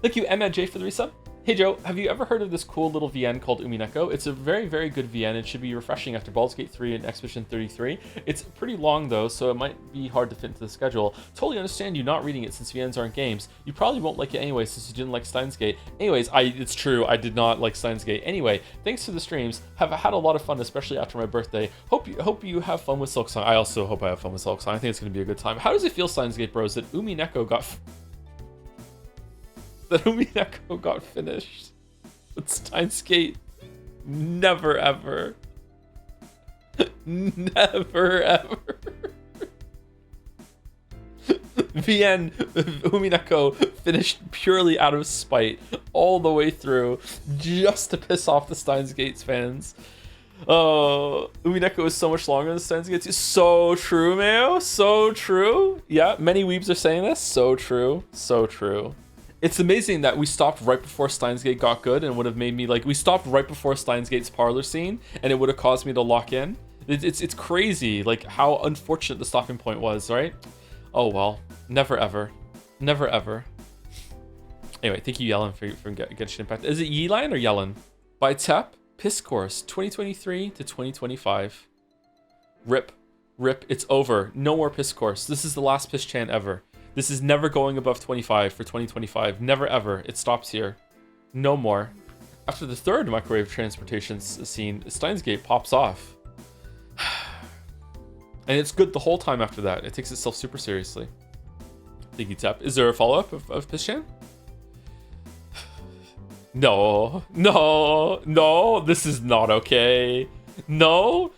Speaker 1: Thank you, M@J, for the resub. Hey Joe, have you ever heard of this cool little VN called Umineko? It's a very, very good VN. It should be refreshing after Baldur's Gate 3 and Expedition 33. It's pretty long though, so it might be hard to fit into the schedule. Totally understand you not reading it since VNs aren't games. You probably won't like it anyway since you didn't like Steins Gate. Anyways, it's true, I did not like Steins Gate. Anyway, thanks to the streams. Have had a lot of fun, especially after my birthday. Hope you have fun with Silksong. I also hope I have fun with Silksong. I think it's going to be a good time. How does it feel, Steins Gate bros, that Umineko got that Umineko got finished. But Steins Gate, never ever. Never ever. VN Umineko finished purely out of spite all the way through just to piss off the Steins Gates fans. Oh, Umineko is so much longer than Steins Gates. So true, Mayo. So true. Yeah, many weebs are saying this. So true. So true. It's amazing that we stopped right before Steins Gate got good and would have made me like, we stopped right before Steins Gate's parlor scene and it would have caused me to lock in. It's crazy like how unfortunate the stopping point was, right? Oh well, never ever. Never ever. Anyway, thank you Yellen for Genshin Impact. Is it Yeline or Yellen? By Tep, Piss Course 2023 to 2025. Rip. It's over. No more Piss Course. This is the last Piss Chan ever. This is never going above 25 for 2025. Never ever. It stops here. No more. After the third microwave transportation scene, Steins Gate pops off. And it's good the whole time after that. It takes itself super seriously. Thank you, Tep. Is there a follow-up of Piss Chan? No. This is not okay. No.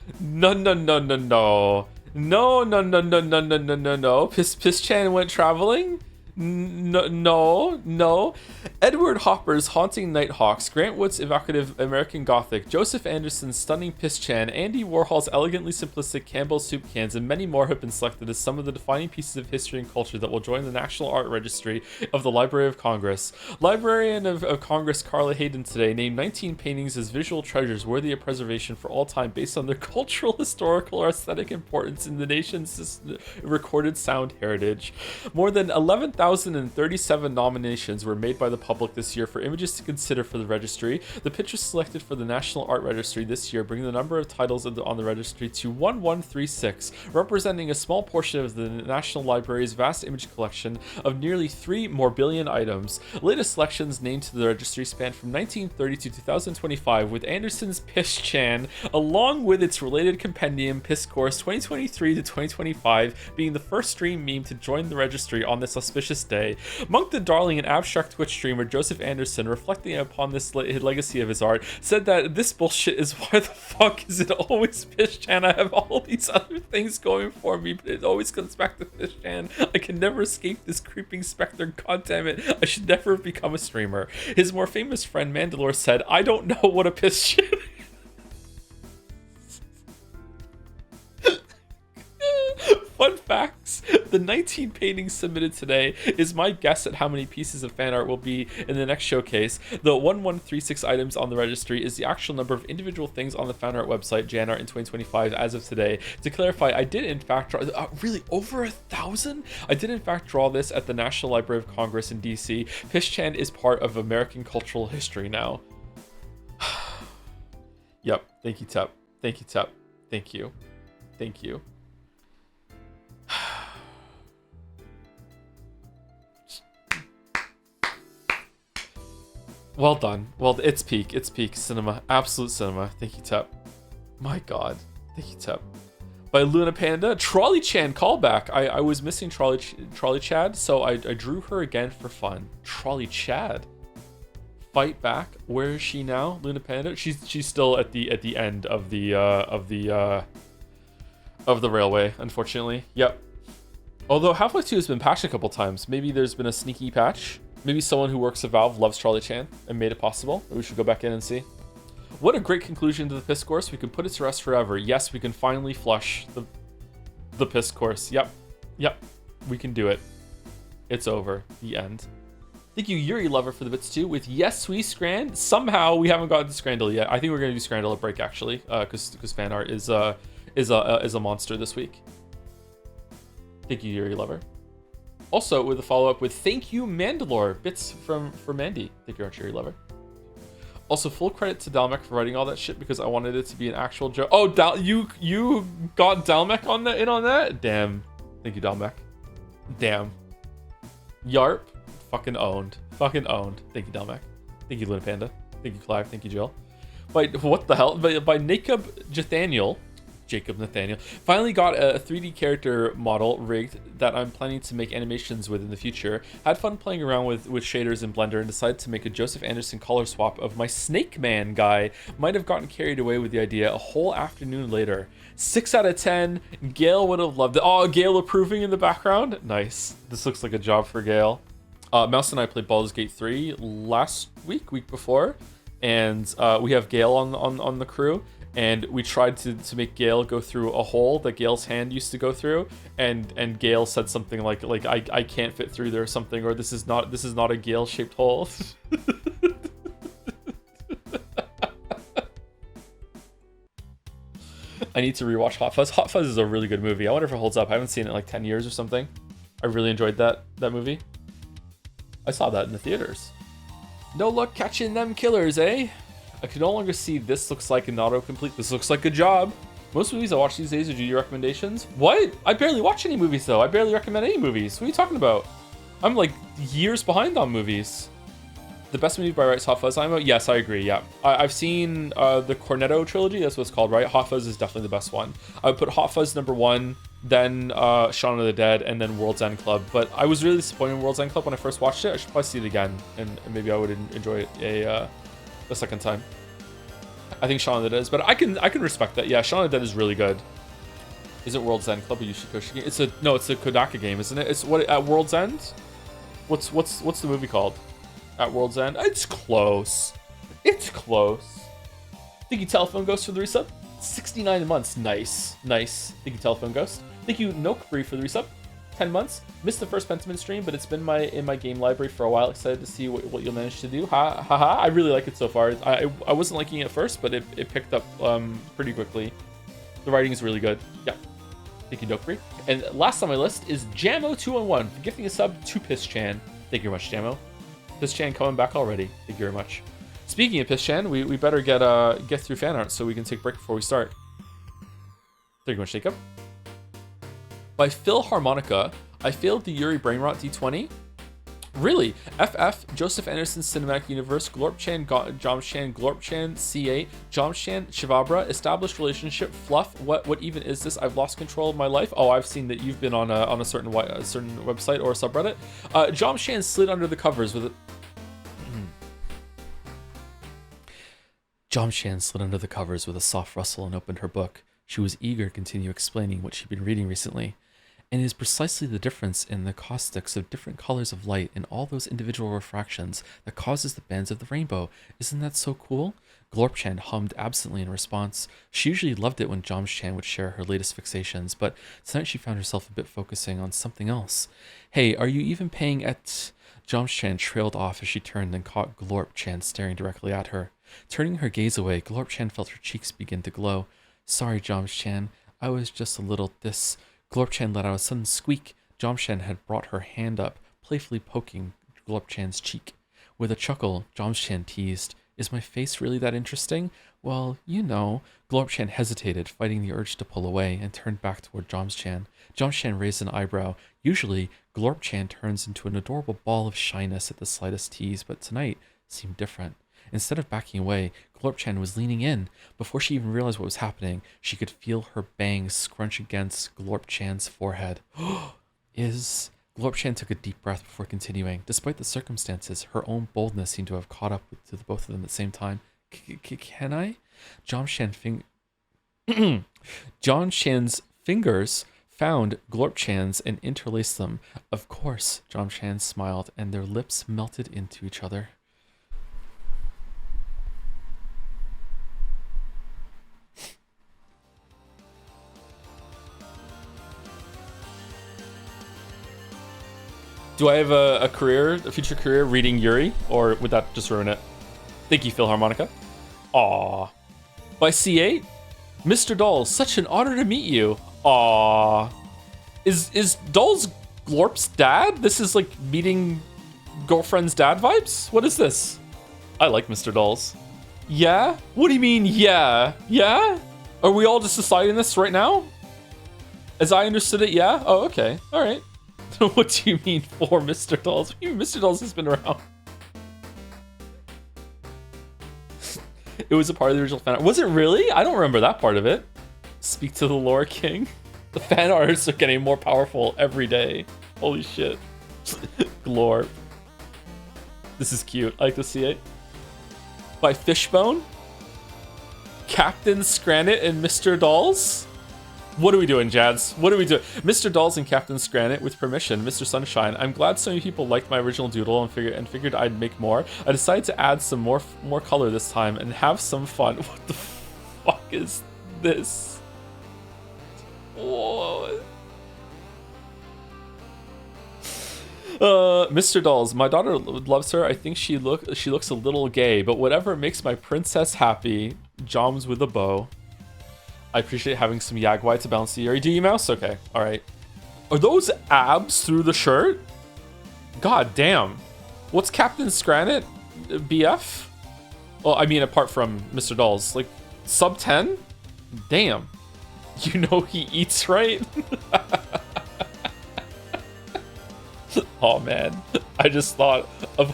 Speaker 1: Piss Chan went traveling? No. Edward Hopper's Haunting Nighthawks, Grant Wood's evocative American Gothic, Joseph Anderson's stunning Piss Chan, Andy Warhol's elegantly simplistic Campbell's soup cans, and many more have been selected as some of the defining pieces of history and culture that will join the National Art Registry of the Library of Congress. Librarian of Congress Carla Hayden today named 19 paintings as visual treasures worthy of preservation for all time based on their cultural, historical, or aesthetic importance in the nation's recorded sound heritage. More than 11,037 nominations were made by the public this year for images to consider for the registry. The pictures selected for the National Art Registry this year bring the number of titles on the registry to 1136, representing a small portion of the National Library's vast image collection of nearly 3 more billion items. Latest selections named to the registry span from 1930 to 2025, with Anderson's Piss Chan, along with its related compendium Piss Course 2023 to 2025, being the first stream meme to join the registry on this auspicious day. Monk the Darling, an abstract Twitch streamer, Joseph Anderson, reflecting upon this legacy of his art, said that this bullshit is why the fuck is it always Piss Chan? I have all these other things going for me, but it always comes back to Piss Chan. I can never escape this creeping specter. God damn it, I should never have become a streamer. His more famous friend Mandalore said, I don't know what a Piss Chan is. Fun facts: the 19 paintings submitted today is my guess at how many pieces of fan art will be in the next showcase. The 1136 items on the registry is the actual number of individual things on the fan art website Janart in 2025 as of today. To clarify, I did in fact draw really over 1,000. I did in fact draw this at the National Library of Congress in DC. Piss Chan is part of American cultural history now. Yep. Thank you, Tep. Thank you, Tep. Thank you. Thank you. Well done. Well, it's peak cinema, absolute cinema. Thank you, Tep. My God, thank you, Tep. By Luna Panda, Trolley Chan callback. I was missing Trolley Chad, so I drew her again for fun. Trolley Chad, fight back. Where is she now, Luna Panda? She's still at the end of the railway, unfortunately. Yep. Although Half-Life 2 has been patched a couple times. Maybe there's been a sneaky patch. Maybe someone who works at Valve loves Trolley Chan and made it possible. We should go back in and see. What a great conclusion to the Piss Course. We can put it to rest forever. Yes, we can finally flush the Piss Course. Yep. We can do it. It's over. The end. Thank you, Yuri Lover, for the bits too. With Yes We Scrand. Somehow we haven't gotten to Scrandle yet. I think we're gonna do Scrandle at break actually, because fan art is a monster this week. Thank you, Yuri Lover. Also, with a follow-up with Thank You, Mandalore. Bits for Mandy. Thank you, Yuri Lover. Also, full credit to Dalmec for writing all that shit because I wanted it to be an actual joke. Oh, you got Dalmec on that? Damn. Thank you, Dalmec. Damn. Yarp. Fucking owned. Thank you, Dalmec. Thank you, Luna Panda. Thank you, Clive. Thank you, Jill. By what the hell? By Nakub Jathaniel. Jacob Nathaniel. Finally got a 3D character model rigged that I'm planning to make animations with in the future. Had fun playing around with shaders in Blender and decided to make a Joseph Anderson color swap of my Snake Man guy. Might have gotten carried away with the idea a whole afternoon later. 6 out of 10. Gail would have loved it. Oh, Gail approving in the background. Nice. This looks like a job for Gail. Mouse and I played Baldur's Gate 3 last week before, and we have Gail on the crew. And we tried to make Gail go through a hole that Gail's hand used to go through, and Gail said something like I can't fit through there or something, or this is not a Gail shaped hole. I need to rewatch Hot Fuzz. Hot Fuzz is a really good movie. I wonder if it holds up. I haven't seen it in like 10 years or something. I really enjoyed that movie. I saw that in the theaters. No luck catching them killers, eh? I can no longer see this looks like an autocomplete. This looks like a job. Most movies I watch these days are due to recommendations. What? I barely watch any movies though. I barely recommend any movies. What are you talking about? I'm like years behind on movies. The best movie by Rights Hot Fuzz I'm out? Yes, I agree, yeah. I've seen the Cornetto trilogy, that's what it's called, right? Hot Fuzz is definitely the best one. I would put Hot Fuzz #1, then Shaun of the Dead, and then World's End Club. But I was really disappointed in World's End Club when I first watched it. I should probably see it again, and maybe I would enjoy it a second time. I think Shaun of the Dead is better. I can respect that. Yeah, Shaun of the Dead is really good. Is it World's End Club or Yoshikoshi game? It's a Kodaka game, isn't it? It's what at World's End? What's the movie called? At World's End? It's close. It's close. Thank you, Telephone Ghost, for the resub. 69 months. Nice. Nice. Thank you, Telephone Ghost. Thank you, Nokefree, for the resub. 10 months. Missed the first Pentiment stream, but it's been in my game library for a while. Excited to see what you'll manage to do. Ha ha ha. I really like it so far. I wasn't liking it at first, but it picked up pretty quickly. The writing is really good. Yeah. Thank you, Nokefree. And last on my list is Jamo211 for gifting a sub to Pisschan. Thank you very much, Jamo. Pisschan coming back already. Thank you very much. Speaking of Pisschan, we better get through fan art so we can take a break before we start. Thank you very much, Jacob. By Phil Harmonica, I failed the Yuri Brainrot D20. Really? FF, Joseph Anderson Cinematic Universe, Glorpchan, Jomshan, Glorpchan, C8, Jomshan, Shivabra, Established Relationship, Fluff. What even is this? I've lost control of my life. Oh, I've seen that you've been on a certain website or a subreddit. Jomshan slid under the covers with a... Jomshan slid under the covers with a soft rustle and opened her book. She was eager to continue explaining what she'd been reading recently. And it is precisely the difference in the caustics of different colors of light in all those individual refractions that causes the bands of the rainbow. Isn't that so cool? Glorpchan hummed absently in response. She usually loved it when Jomshan would share her latest fixations, but tonight she found herself a bit focusing on something else. Hey, are you even paying at... Jomshan trailed off as she turned and caught Glorpchan staring directly at her. Turning her gaze away, Glorpchan felt her cheeks begin to glow. Sorry, Jomshan, I was just a little this... Glorpchan let out a sudden squeak. Jomshan had brought her hand up, playfully poking Glorpchan's cheek. With a chuckle, Jomshan teased, Is my face really that interesting? Well, you know. Glorpchan hesitated, fighting the urge to pull away, and turned back toward Jomshan. Jomshan raised an eyebrow. Usually, Glorpchan turns into an adorable ball of shyness at the slightest tease, but tonight seemed different. Instead of backing away, Glorpchan was leaning in. Before she even realized what was happening, she could feel her bangs scrunch against Glorpchan's forehead. Glorpchan took a deep breath before continuing. Despite the circumstances, her own boldness seemed to have caught up to the both of them at the same time. Can I? Jomshan's fingers found Glorpchan's and interlaced them. Of course, Jomshan smiled, and their lips melted into each other. Do I have a future career reading Yuri, or would that just ruin it? Thank you, Phil Harmonica. Aww. By C8? Mr. Dolls, such an honor to meet you. Aww. Is Dolls Glorp's dad? This is like meeting girlfriend's dad vibes? What is this? I like Mr. Dolls. Yeah? What do you mean, yeah? Yeah? Are we all just deciding this right now? As I understood it, yeah? Oh, okay. Alright. What do you mean for Mr. Dolls? Mr. Dolls has been around. It was a part of the original fan art. Was it really? I don't remember that part of it. Speak to the lore king. The fan artists are getting more powerful every day. Holy shit. Glorp. This is cute. I like to see it. By Fishbone. Captain Scranit and Mr. Dolls. What are we doing, Jads? What are we doing? Mr. Dolls and Captain Scranit, with permission. Mr. Sunshine. I'm glad so many people liked my original doodle and figured I'd make more. I decided to add some more color this time and have some fun. What the fuck is this? Whoa. Mr. Dolls, my daughter loves her. I think she looks a little gay, but whatever makes my princess happy. Joms with a bow. I appreciate having some Yagwai to balance the area. Do you, mouse? Okay, all right. Are those abs through the shirt? God damn. What's Captain Scranit? BF? Well, I mean, apart from Mr. Dolls, like sub 10? Damn. You know he eats right? Oh man, I just thought of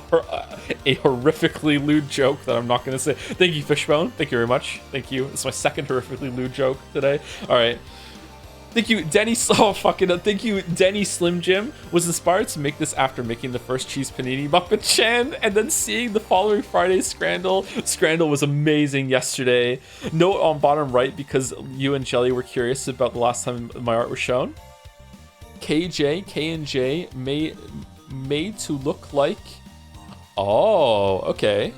Speaker 1: a horrifically lewd joke that I'm not going to say. Thank you, Fishbone. Thank you very much. Thank you. It's my second horrifically lewd joke today. All right. Thank you, Denny. Oh, fucking thank you, Denny Slim Jim. Was inspired to make this after making the first cheese panini Muppet Chan and then seeing the following Friday's Scrandle. Scrandle was amazing yesterday. Note on bottom right because you and Jelly were curious about the last time my art was shown. KJ, K and J made to look like. Oh, okay.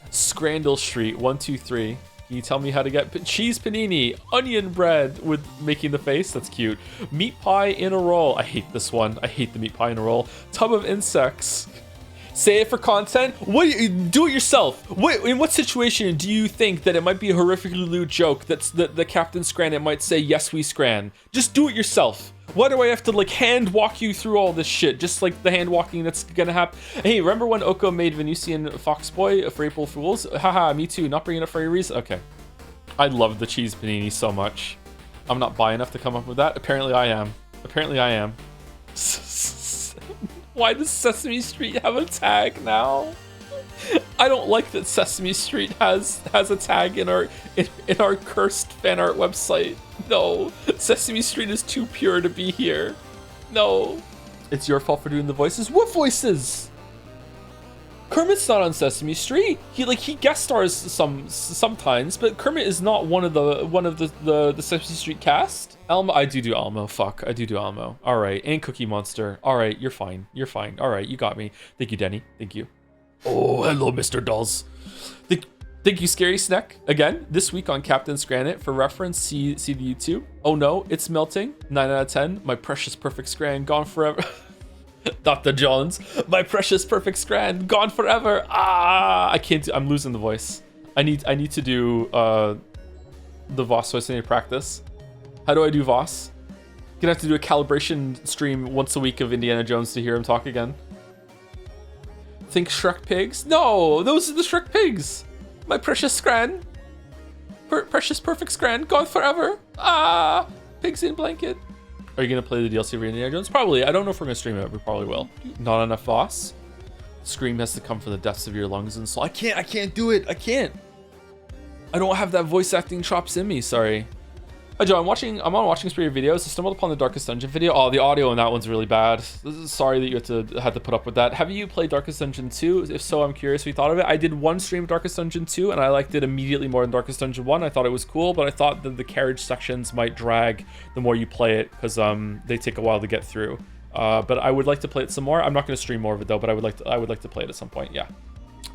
Speaker 1: Scrandle Street 123. Can you tell me how to get cheese panini, onion bread with making the face? That's cute. Meat pie in a roll. I hate this one. I hate the meat pie in a roll. Tub of insects. Say it for content. What do it yourself? In what situation do you think that it might be a horrifically lewd joke that's the Captain Scranit might say yes we scran? Just do it yourself. Why do I have to like hand walk you through all this shit? Just like the hand walking that's gonna happen. Hey, remember when Oko made Venusian Foxboy for April Fools? Haha, me too. Not bringing it for a reason. Okay. I love the cheese panini so much. I'm not bi enough to come up with that. Apparently I am. Apparently I am. Why does Sesame Street have a tag now? I don't like that Sesame Street has a tag in our cursed fan art website. No, Sesame Street is too pure to be here. No, it's your fault for doing the voices. What voices? Kermit's not on Sesame Street. He guest stars sometimes, but Kermit is not one of the Sesame Street cast. Elmo, I do Elmo. Fuck, I do Elmo. All right, and Cookie Monster. All right, you're fine. You're fine. All right, you got me. Thank you, Denny. Thank you. Oh, hello, Mr. Dolls. Thank you, Scary Snack. Again, this week on Captain Scranit. For reference, see the YouTube. Oh no, it's melting. 9 out of 10. My precious perfect Scran gone forever. Dr. Jones, my precious perfect Scran gone forever. Ah, I can't do, I'm losing the voice. I need to do the Voss voice. I need to practice. How do I do Voss? Gonna have to do a calibration stream once a week of Indiana Jones to hear him talk again. Think Shrek pigs? No, those are the Shrek pigs. My precious Scran. Precious perfect Scran gone forever. Ah, pigs in blanket. Are you gonna play the DLC for Indiana Jones? Probably. I don't know if we're gonna stream it, but we probably will. Not enough Voss. Scream has to come from the depths of your lungs and soul. I can't do it. I can't. I don't have that voice acting chops in me. Sorry. Hi Joe, I'm on watching spree of videos. I stumbled upon the Darkest Dungeon video. Oh, the audio on that one's really bad. Sorry that you had to put up with that. Have you played Darkest Dungeon 2? If so, I'm curious what you thought of it. I did one stream of Darkest Dungeon 2 and I liked it immediately more than Darkest Dungeon 1. I thought it was cool, but I thought that the carriage sections might drag the more you play it because they take a while to get through. But I would like to play it some more. I'm not going to stream more of it though, but I would like to play it at some point. Yeah.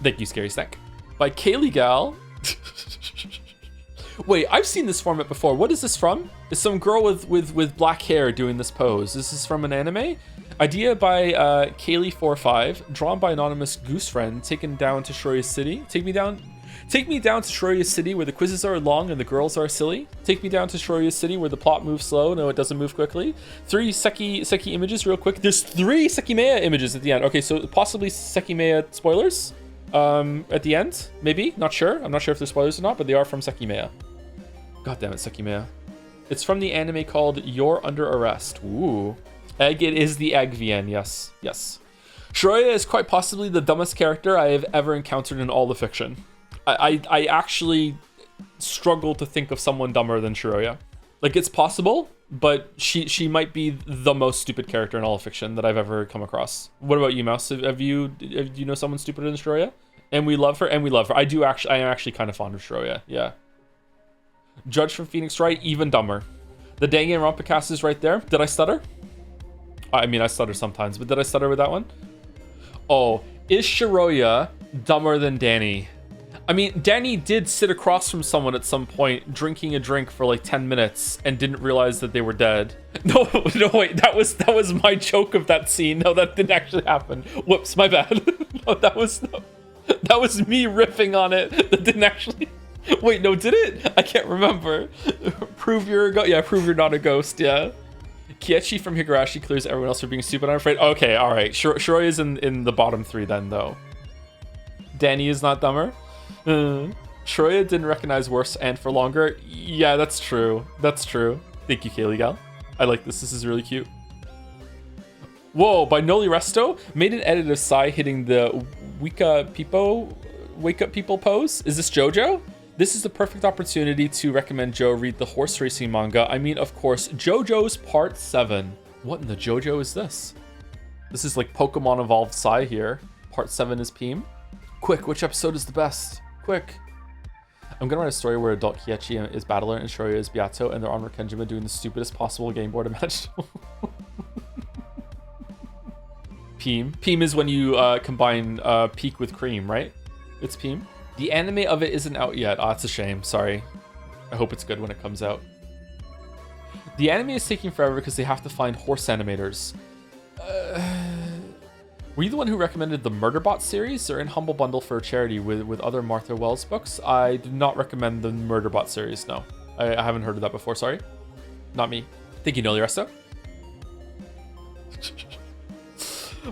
Speaker 1: Thank you, Scary Snack. By Kaylee Gal. Wait, I've seen this format before. What is this from? It's some girl with black hair doing this pose. This is from an anime. Idea by Kaylee45, drawn by anonymous goose friend, taken down to Shroya City. Take me down to Shroya City where the quizzes are long and the girls are silly. Take me down to Shroya City where the plot moves slow. No, it doesn't move quickly. 3 Seki images real quick. There's 3 Sekimea images at the end. Okay, so possibly Sekimea spoilers. At the end, maybe, not sure. I'm not sure if they're spoilers or not, but they are from Sekimea. God damn it, Sekimea. It's from the anime called You're Under Arrest. Ooh. Egg, it is the egg, VN, yes, yes. Shroya is quite possibly the dumbest character I have ever encountered in all the fiction. I actually struggle to think of someone dumber than Shiroya. Like, it's possible, but she might be the most stupid character in all of fiction that I've ever come across. What about you, Mouse? Do you know someone stupider than Shiroya? And we love her, I am actually kind of fond of Shiroya, yeah. Judge from Phoenix Wright, even dumber. The Danganronpa is right there. Did I stutter? I mean, I stutter sometimes, but did I stutter with that one? Oh, is Shiroya dumber than Danny? I mean, Danny did sit across from someone at some point, drinking a drink for like 10 minutes, and didn't realize that they were dead. No, wait, that was my joke of that scene. No, that didn't actually happen. Whoops, my bad. No, that was me riffing on it. That didn't actually. Wait, no, did it? I can't remember. Prove you're a ghost. Yeah, prove you're not a ghost. Yeah. Kiechi from Higurashi clears everyone else for being stupid, I'm afraid. Okay, all right. Shiroya is in the bottom 3 then, though. Danny is not dumber. Shiroya didn't recognize worse and for longer. Yeah, that's true. That's true. Thank you, Kaylee Gal. I like this. This is really cute. Whoa, by Noli Resto. Made an edit of Sai hitting the wake up people pose. Is this JoJo? This is the perfect opportunity to recommend Joe read the horse racing manga. I mean, of course, JoJo's Part 7. What in the JoJo is this? This is like Pokemon Evolved Sai here. Part 7 is Peem. Quick, which episode is the best? Quick. I'm gonna write a story where adult Kiechi is Battler and Shiroya is Beato, and they're on Rekenjima doing the stupidest possible game board imaginable. Peem. Peem is when you combine peak with cream, right? It's Peem. The anime of it isn't out yet. Oh, it's a shame. Sorry. I hope it's good when it comes out. The anime is taking forever because they have to find horse animators. Were you the one who recommended the Murderbot series? They're in Humble Bundle for a charity with other Martha Wells books. I did not recommend the Murderbot series, no. I haven't heard of that before, sorry. Not me. Thank you, Noli Resto.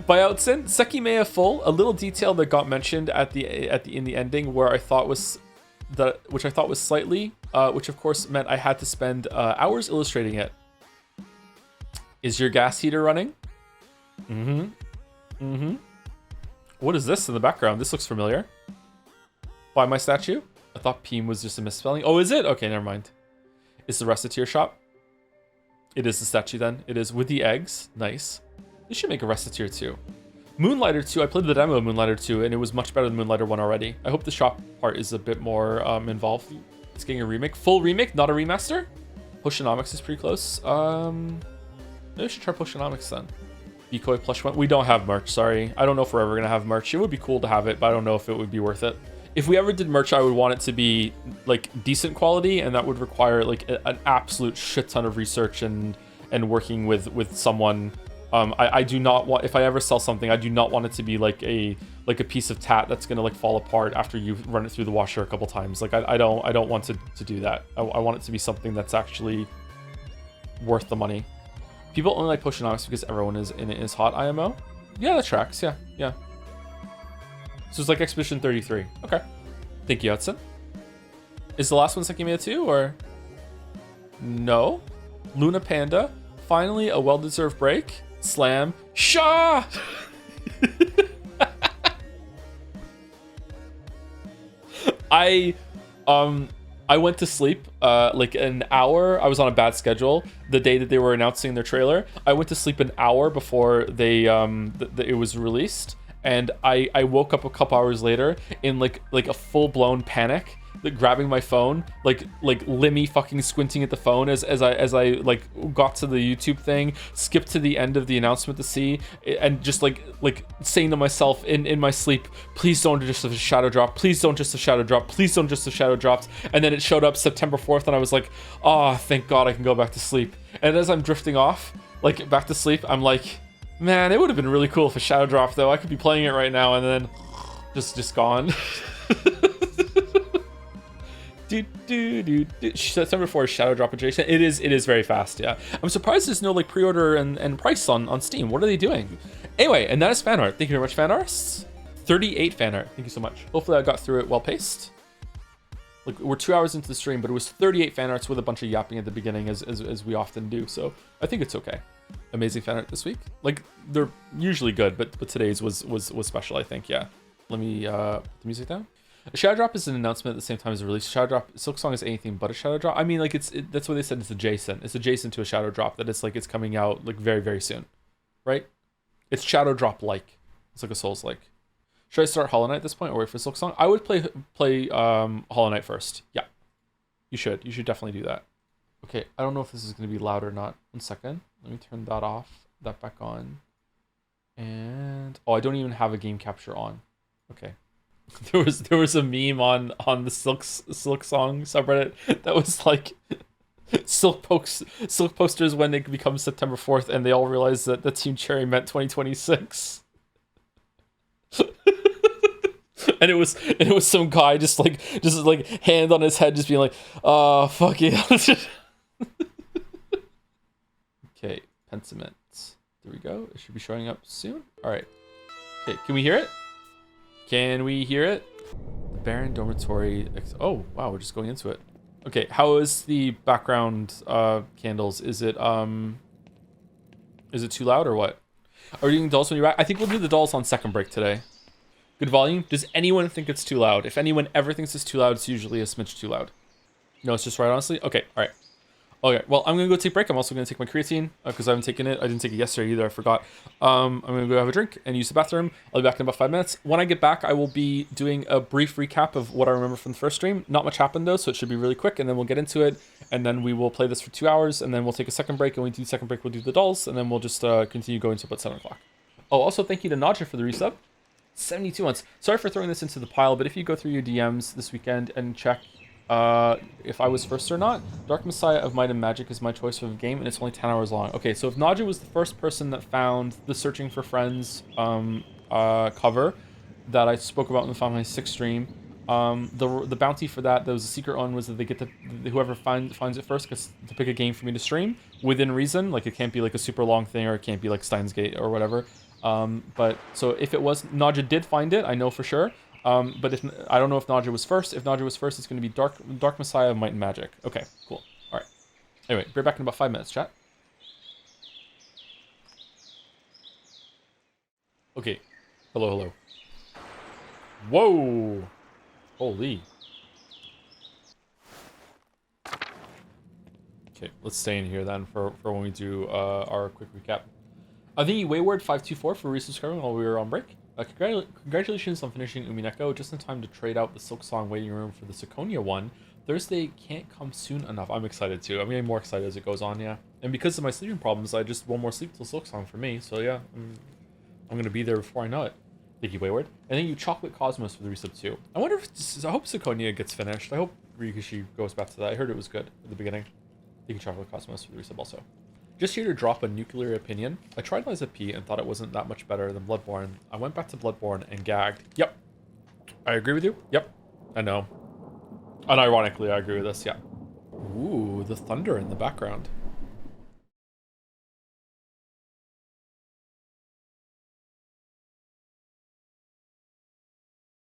Speaker 1: By Outsin, Sekimea Full, a little detail that got mentioned in the ending where which I thought was slightly, which of course meant I had to spend hours illustrating it. Is your gas heater running? What is this in the background? This looks familiar. Buy my statue? I thought Peem was just a misspelling. Oh, is it? Okay, never mind. It's the Reciteer shop. It is the statue then. It is with the eggs. Nice. They should make a Reciteer 2. Moonlighter 2, I played the demo of Moonlighter 2 and it was much better than Moonlighter 1 already. I hope the shop part is a bit more involved. It's getting a remake. Full remake, not a remaster? Pushonomics is pretty close. Maybe I should try Pushonomics then. Decoy plush one. We don't have merch, sorry. I don't know if we're ever going to have merch. It would be cool to have it, but I don't know if it would be worth it. If we ever did merch, I would want it to be like decent quality, and that would require like an absolute shit ton of research and working with someone. I do not want, if I ever sell something, I do not want it to be like a piece of tat that's gonna like fall apart after you run it through the washer a couple times. Like I don't want to do that. I want it to be something that's actually worth the money. People only like Pushonomics because everyone is in it is hot IMO. Yeah, that tracks. Yeah. So it's like Expedition 33. Okay. Thank you, Hudson. Is the last one Sekimea 2 or no? Luna Panda. Finally, a well-deserved break. Slam. Shaw! I went to sleep like an hour. I was on a bad schedule the day that they were announcing their trailer. I went to sleep an hour before they it was released, and I woke up a couple hours later in like a full-blown panic, like grabbing my phone, like Limmy fucking squinting at the phone as I like got to the YouTube thing, skipped to the end of the announcement to see, and just like saying to myself in my sleep, please don't just a shadow drop, please don't just a shadow drop, please don't just a shadow drops. And then it showed up September 4th and I was like, oh, thank God I can go back to sleep. And as I'm drifting off, like back to sleep, I'm like, man, it would have been really cool if a shadow dropped though. I could be playing it right now, and then just gone. September 4th, shadow drop adjacent. It is very fast. Yeah, I'm surprised there's no like pre-order and price on Steam. What are they doing? Anyway, and that is fan art. Thank you very much, fan arts. 38 fan art. Thank you so much. Hopefully I got through it well paced. Like, we're 2 hours into the stream, but it was 38 fan arts with a bunch of yapping at the beginning, as we often do. So I think it's okay. Amazing fan art this week. Like, they're usually good, but today's was special, I think. Yeah. Let me put the music down. A shadow drop is an announcement at the same time as a release. Shadow drop, Silk Song is anything but a shadow drop. I mean, like that's what they said. It's adjacent. It's adjacent to a shadow drop. That it's like it's coming out like very very soon, right? It's shadow drop like. It's like a Souls like. Should I start Hollow Knight at this point or wait for Silk Song? I would play Hollow Knight first. Yeah, you should. You should definitely do that. Okay, I don't know if this is gonna be loud or not. 1 second. Let me turn that off. That back on. And oh, I don't even have a game capture on. Okay. There was a meme on the Silk Song subreddit that was like Silk posters when it becomes September 4th and they all realize that the Team Cherry meant 2026. and it was some guy just like hand on his head just being like, fuck yeah. Okay, Pentiment. There we go. It should be showing up soon. All right. Okay, can we hear it? Can we hear it? The Baron Dormitory. Oh, wow, we're just going into it. Okay, how is the background candles? Is it too loud or what? Are we doing dolls when you're back? I think we'll do the dolls on second break today. Good volume. Does anyone think it's too loud? If anyone ever thinks it's too loud, it's usually a smidge too loud. No, it's just right, honestly? Okay, all right. Okay, well, I'm going to go take a break. I'm also going to take my creatine because I haven't taken it. I didn't take it yesterday either. I forgot. I'm going to go have a drink and use the bathroom. I'll be back in about 5 minutes. When I get back, I will be doing a brief recap of what I remember from the first stream. Not much happened, though, so it should be really quick, and then we'll get into it, and then we will play this for 2 hours, and then we'll take a second break, and when we do the second break, we'll do the dolls, and then we'll just continue going to about 7 o'clock. Oh, also, thank you to Nadja for the resub. 72 months. Sorry for throwing this into the pile, but if you go through your DMs this weekend and check if I was first or not, Dark Messiah of Might and Magic is my choice for the game, and it's only 10 hours long. Okay, so if Nadja was the first person that found the Searching for Friends cover that I spoke about in the Final Fantasy VI stream, the bounty for that was a secret one, was that they get to, whoever finds it first gets to pick a game for me to stream within reason. Like, it can't be like a super long thing, or it can't be like Steins Gate or whatever. But so if it was, Nadja did find it, I know for sure. But if I don't know if Nadja was first. If Nadja was first, it's going to be Dark Messiah of Might and Magic. Okay, cool. All right. Anyway, be back in about 5 minutes, chat. Okay. Hello, hello. Whoa! Holy. Okay, let's stay in here then for when we do our quick recap. I think Wayward524 for resubscribing while we were on break. Congratulations on finishing Umineko, just in time to trade out the Silk Song waiting room for the Seconia one. Thursday can't come soon enough. I'm excited too. I'm getting more excited as it goes on, yeah. And because of my sleeping problems, I just want more sleep till Silk Song for me. So yeah, I'm gonna be there before I know it. Thank you, Wayward. And thank you, Chocolate Cosmos, for the resub too. I wonder if I hope Seconia gets finished. I hope Ryukishi goes back to that. I heard it was good at the beginning. Thank you, Chocolate Cosmos, for the resub also. Just here to drop a nuclear opinion. I tried Liza P and thought it wasn't that much better than Bloodborne. I went back to Bloodborne and gagged. Yep. I agree with you. Yep. I know. Unironically, I agree with this, yeah. Ooh, the thunder in the background.